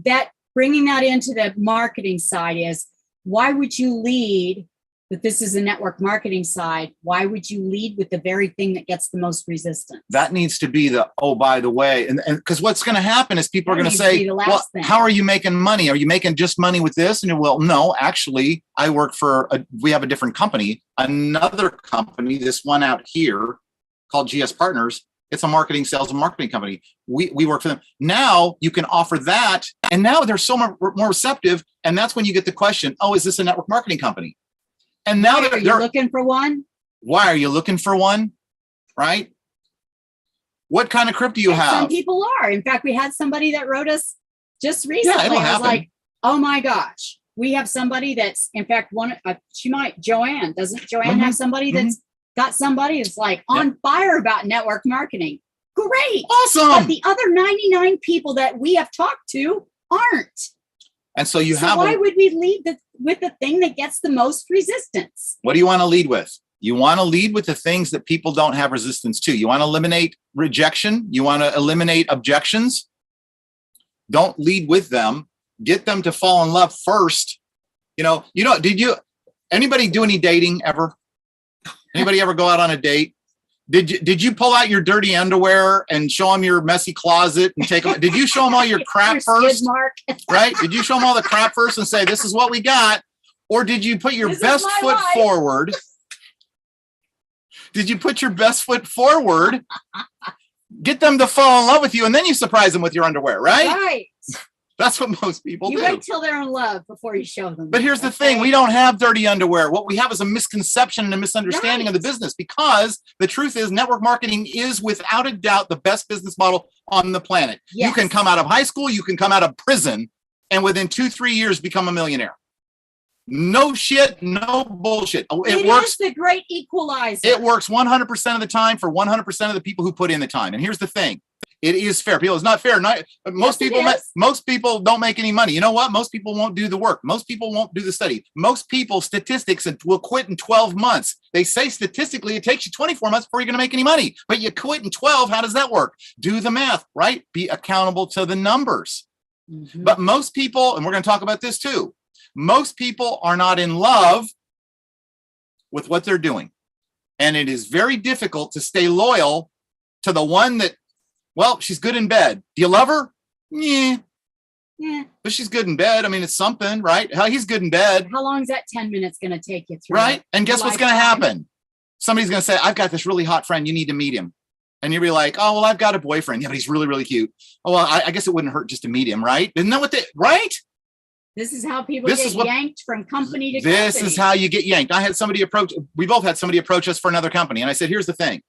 that bringing that into the marketing side is, why would you lead? But this is a network marketing side. Why would you lead with the very thing that gets the most resistance? That needs to be by the way. And because what's going to happen is people are going to say, well, how are you making money? Are you making just money with this? And well, no, actually, I work we have a different company, another company, this one out here called GSPARTNERS. It's a sales and marketing company. We work for them. Now you can offer that. And now they're so more receptive. And that's when you get the question, oh, is this a network marketing company? And now they're looking for one. Why are you looking for one? Right? What kind of crypto do you have? Some people are. In fact, we had somebody that wrote us just recently. Yeah, I was like, oh my gosh, we have somebody that's, in fact, Joanne, doesn't Joanne have somebody that's got somebody that's like on fire about network marketing? Great. Awesome. But the other 99 people that we have talked to aren't. And so why would we lead with the thing that gets the most resistance? What do you want to lead with? You want to lead with the things that people don't have resistance to. You want to eliminate rejection. You want to eliminate objections. Don't lead with them. Get them to fall in love first. Anybody do any dating ever? Anybody ever go out on a date? Did you pull out your dirty underwear and show them your messy closet and take them? Did you show them all your crap first? Right? Did you show them all the crap first and say, this is what we got? Or did you put your best foot forward? Did you put your best foot forward? Get them to fall in love with you, and then you surprise them with your underwear, right? Right. That's what most people do. You wait till they're in love before you show them. But here's the thing. We don't have dirty underwear. What we have is a misconception and a misunderstanding of the business, because the truth is network marketing is without a doubt the best business model on the planet. Yes. You can come out of high school, you can come out of prison, and within 2-3 years become a millionaire. No shit, no bullshit. It works. Is the great equalizer. It works 100% of the time for 100% of the people who put in the time. And here's the thing. It is fair. People, it's not fair. Most Yes, it people, is. most people don't make any money. You know what? Most people won't do the work. Most people won't do the study. Most people, statistics, will quit in 12 months. They say statistically it takes you 24 months before you're going to make any money, but you quit in 12. How does that work? Do the math, right? Be accountable to the numbers. Mhm. But most people, and we're going to talk about this too, most people are not in love with what they're doing. And it is very difficult to stay loyal to the one that, well, she's good in bed. Do you love her? Yeah. Yeah. But she's good in bed. I mean, it's something, right? How he's good in bed, How long is that 10 minutes going to take you through? right? And guess what's going to lifetime? happen? Somebody's going to say, I've got this really hot friend. You need to meet him. And you'll be like, oh, well, I've got a boyfriend. Yeah, but he's really, really cute. Oh, well, I guess it wouldn't hurt just to meet him, right? Isn't that what they, right? This is how people This get is what- yanked from company to This company. is how you get yanked. We both had somebody approach us for another company. And I said, here's the thing.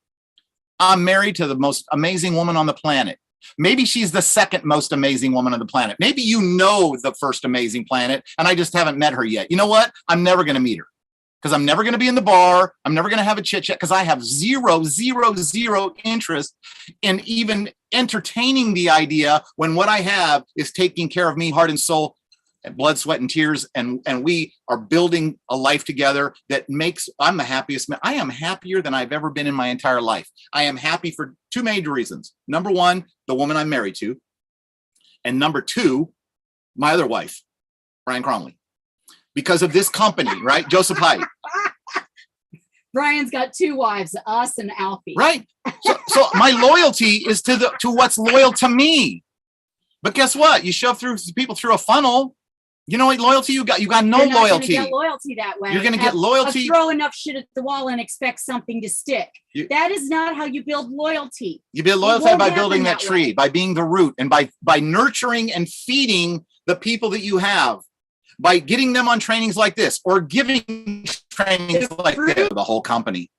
I'm married to the most amazing woman on the planet. Maybe she's the second most amazing woman on the planet. Maybe you know the first amazing planet, and I just haven't met her yet. You know what? I'm never going to meet her because I'm never going to be in the bar. I'm never going to have a chit chat because I have zero interest in even entertaining the idea when what I have is taking care of me, heart and soul, and blood, sweat, and tears. And we are building a life together that makes, I'm the happiest man. I am happier than I've ever been in my entire life. I am happy for two major reasons. Number one, the woman I'm married to. And number two, my other wife, Brian Cromley. Because of this company, right? Joseph Hyde. Brian's got two wives, us and Alfie. Right. So my loyalty is to what's loyal to me. But guess what? You shove people through a funnel. You know what loyalty you got? You got no You're not gonna loyalty. get loyalty that way. You're going to get loyalty. Throw enough shit at the wall and expect something to stick. You- That is not how you build loyalty. You build loyalty won't by happen building that that tree, way. by being the root, and by nurturing and feeding the people that you have, by getting them on trainings like this or giving trainings like this to the whole company.